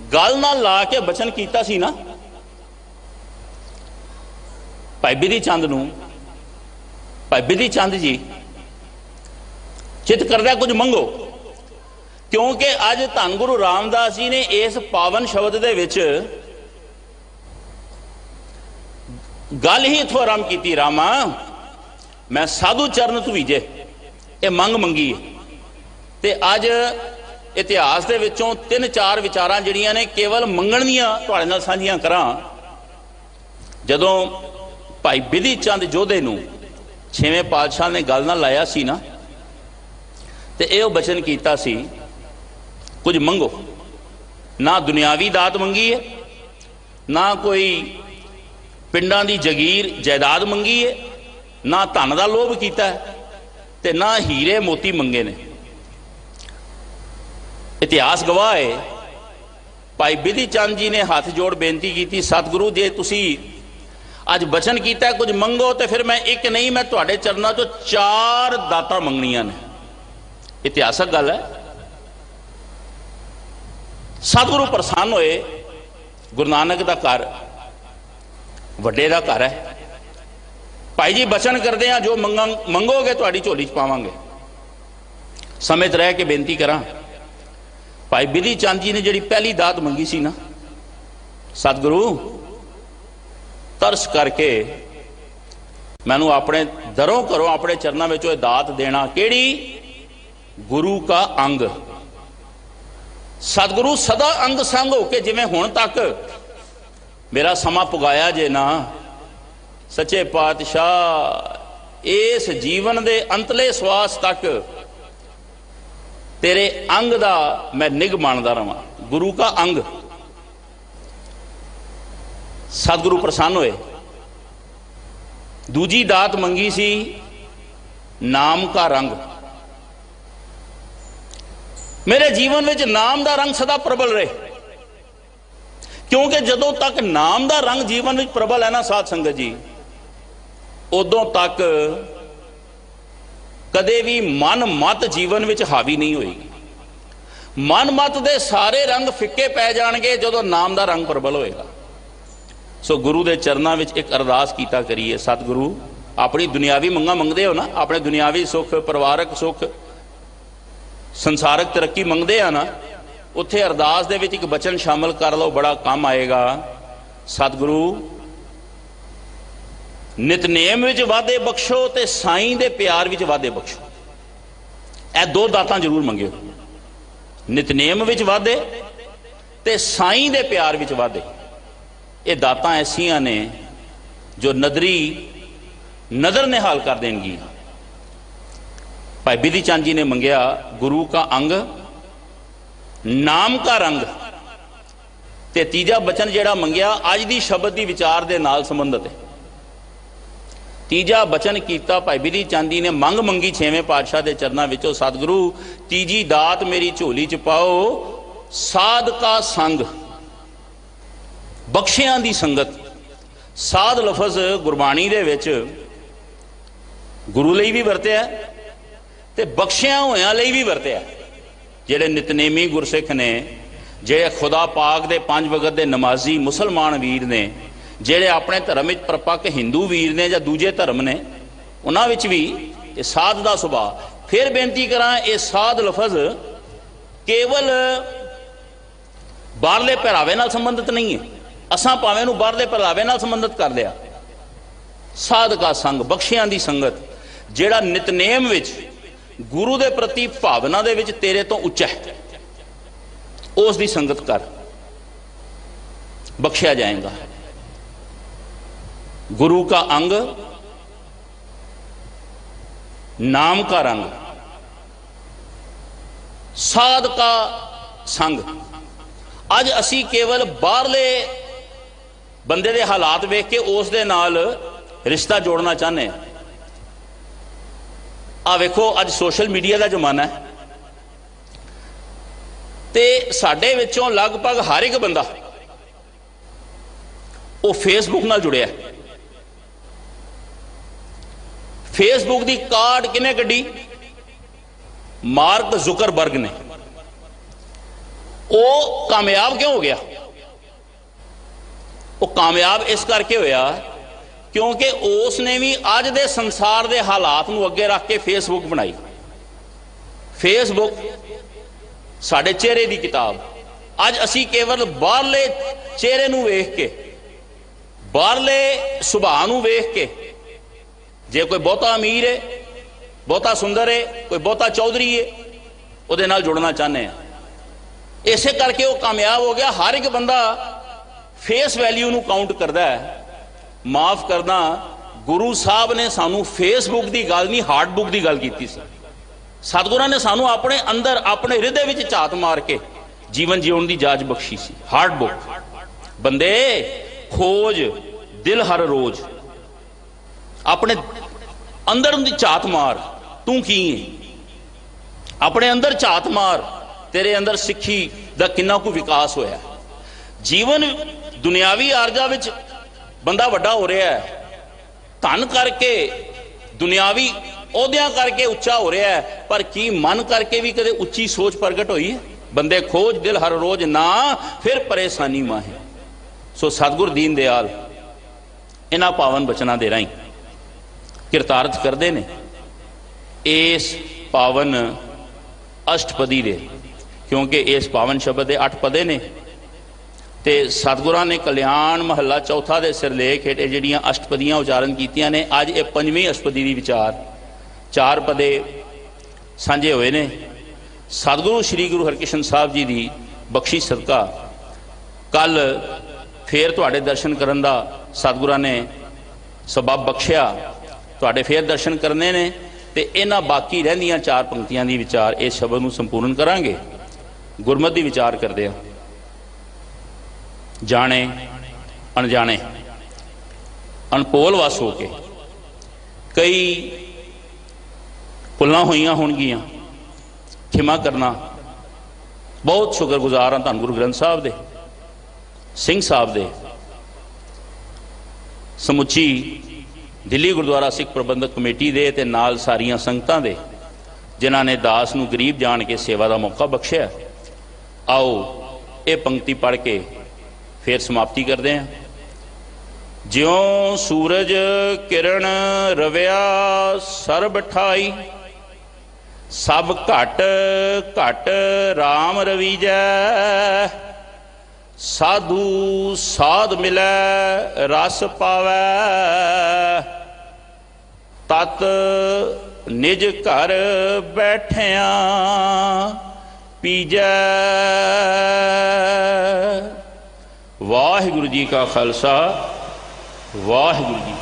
गल ना ला के बचन कीता सी ना भाई बिधि चंद नूं। भाई बिधि चंद जी चित करदा कुछ मंगो, क्योंकि अज धन गुरु रामदास जी ने इस पावन शब्द दे विच गल ही इत्थों आरंभ की, रामा मैं साधु चरण धुवीजे, ये मंग मंगी है। ते अज इतिहास के विचों तीन चार विचारां जिहड़ियां ने केवल मंगण दियां तुहाडे नाल साझीआं करां। जदों भाई बिधि चंद जोधे नूं छेवें पातशाह ने गल नाल लाया सी ना, ते इह बचन कीता सी कुछ मंगो। ना दुनियावी दात मंगी है, ना कोई पिंडां दी जगीर जायदाद मंगी है, ना धन दा लोभ कीता है, ते ना हीरे मोती मंगे ने। इतिहास गवाह है भाई बिधि चंद जी ने हाथ जोड़ बेनती की, सतगुरु जे तुसी अज बचन किया कुछ मंगो तो फिर मैं एक नहीं, मैं तुहाडे चरणों चो चार दातां मंगनियां ने। इतिहासक गल है। सतगुरु प्रसन्न होए। गुरु नानक दा घर वड्डे दा घर है। भाई जी बचन करते हैं, जो मंगोगे तुहाडी झोली च पावांगे। समेत रह के बेनती करा, भाई बिधि चंद जी ने जी पहली दात मंगी सी ना, सतगुरु तरस करके मैनू अपने दरों घरों अपने चरणों में दात देना। केड़ी? गुरु का अंग। सतगुरु सदा अंग संग होके जिवें हुण तक मेरा समा पुगाया जे ना, सच्चे पातशाह इस जीवन दे अंतले श्वास तक तेरे अंग दा मैं निग मानदा रहा। गुरु का अंग। सतगुरु प्रसन्न होए। दूजी दात मंगी सी नाम का रंग। मेरे जीवन में नाम का रंग सदा प्रबल रहे। क्योंकि जदों तक नाम का रंग जीवन में प्रबल है ना साध संगत जी, उदों तक कदे भी मन मत जीवन में हावी नहीं होएगी। मन मत दे सारे रंग फिक्के पै जाणगे जदों नाम का रंग प्रबल होएगा। सो गुरु के चरणों में एक अरदास कीता करिए, सतगुरु अपनी दुनियावी मंगा मंगते हो ना, अपने दुनियावी सुख, परिवारक सुख, संसारक तरक्की मंगते हैं ना, उत्थे अरदास दे विच एक बचन शामिल कर लो, बड़ा काम आएगा। सतगुरु नितनेम विच वाधे बख्शो ते साईं दे प्यार विच वाधे बख्शो। ए दो दातां जरूर मंगियो, नितनेम विच वाधे ते साईं दे प्यार विच वाधे। ये दातां ऐसियां ने जो नदरी नदर निहाल कर देंगी। भाई बिधि चंद जी ने मंगया गुरु का अंग नाम का रंग, ते तीजा बचन जेड़ा मंगया अज दी शब्द दी विचार दे नाल संबंधित है। तीजा बचन कीता भाई बिधि चंद जी ने, मंग मंगी छेवें पातशाह के चरणों विचों, सतगुरु तीजी दात मेरी झोली च पाओ, साध का संग, बख्शियां दी संगत। साध लफज गुरबाणी दे विच गुरु लई भी वरत्या ते बख्शियां होयां लई भी वरत्या। जेड़े नितनेमी गुरसिख ने, जेड़े खुदा पाक दे 5 वक्त दे नमाजी मुसलमान वीर ने, जेड़े अपने धर्म में परपक्क हिंदू वीर ने या दूजे धर्म ने, उन्हां विच भी ये साध का सुभाव। फिर बेनती करा, ये साध लफज केवल बाहरले पहरावे नाल संबंधित नहीं है। असां भावें नूं बाहरले पहरावे नाल संबंधित कर लिया। साध का संग, बख्शियां दी संगत, जेड़ा नितनेम विच गुरु दे प्रति भावना दे विच तेरे तो उच्चा है, उस दी संगत कर, बख्शिया जाएगा। गुरु का अंग नाम का रंग, साध का संग। अज असी केवल बाहरले बंदे दे हालात वेख के उस दे नाल रिश्ता जोड़ना चाहते हैं। आ वेखो अज सोशल मीडिया का जमाना है, ते साडे विचों लगभग हर एक बंदा वो फेसबुक नाल जुड़िया। फेसबुक की कार्ड किने कड्डी? मार्क जुकरबर्ग ने। वो कामयाब क्यों हो गया? वो कामयाब इस करके होया क्योंकि उसने भी अज दे संसार दे हालात नूं अगे रख के फेसबुक बनाई। फेसबुक साडे चेहरे की किताब। अज असी केवल बाहरले चेहरे नूं वेख के, बाहरले सुभाਅ नूं वेख के, जे कोई बहुता अमीर है, बहुता सुंदर है, कोई बहुता चौधरी है, उहदे नाल जुड़ना चाहते हैं। इसे करके वो कामयाब हो गया। हर एक बंदा फेस वैल्यू नूं काउंट करता है। माफ करना, गुरु साहब ने सानू फेसबुक की गल नहीं, हार्ड बुक की गल की सी। सतगुरां ने सानू अपने अंदर, अपने हृदय विच झात मार के जीवन जीवन की जाच बख्शी सी। Hard book. बंदे खोज दिल हर रोज, अपने अंदर उनकी झात मार, तू की है, अपने अंदर झात मार, तेरे अंदर सिक्खी दा किन्ना को विकास होया। जीवन दुनियावी आरजा विच बंदा वड्डा हो रहा है, धन करके, दुनियावी ओहदियां करके उच्चा हो रहा है, पर की मन करके भी कदे उच्ची सोच प्रगट हुई है? बंदे खोज दिल हर रोज ना, फिर परेशानी माहे। सो सतगुर दीन दयाल इन्हां पावन बचनां दे राहीं किरतार्थ करते हैं इस पावन अष्टपदी दे, क्योंकि इस पावन शब्द के 8 पदे ने, ते सतगुरां ने कल्याण महला चौथा दे सिरलेख हेठ जिहड़ियां अष्टपदियां उचारण कीतियां ने, अज ये 5वीं अष्टपदी की विचार 4 पदे सांझे हुए ने। सतगुरु श्री गुरु हरकृष्ण साहब जी की बख्शी सदका कल फिर तुहाडे दर्शन करन दा सतगुरां ने सबब बख्शिया, तुहाडे फिर दर्शन करने ने, ते इन्हां बाकी रहिंदियां 4 पंक्तियां दी विचार इस शब्द नूं संपूर्ण करांगे। गुरमत दी विचार करदे आ। जाने अनजाने अनपोल वस हो के कई भुल्लां होईयां होणगियां, खिमा करना। बहुत शुक्रगुजार हाँ धन गुरु ग्रंथ साहब दे, ਸਿੰਘ ਸਾਹਿਬ ਦੇ ਸਮੁੱਚੀ ਦਿੱਲੀ ਗੁਰਦੁਆਰਾ ਸਿੱਖ ਪ੍ਰਬੰਧਕ ਕਮੇਟੀ ਦੇ ਤੇ ਨਾਲ ਸਾਰੀਆਂ ਸੰਗਤਾਂ ਦੇ ਜਿਨ੍ਹਾਂ ਨੇ ਦਾਸ ਨੂੰ ਗਰੀਬ ਜਾਣ ਕੇ ਸੇਵਾ ਦਾ ਮੌਕਾ ਬਖਸ਼ਿਆ। आओ ये पंक्ति पढ़ के फिर समाप्ति करते हैं। ज्यों सूरज किरण रविया सरब ठाई, सब घट घट राम रवीजै, साधु साध मिलै रस पावै, तत निज घर बैठिया पीजै। वाहिगुरु जी का खालसा, वाहिगुरु जी।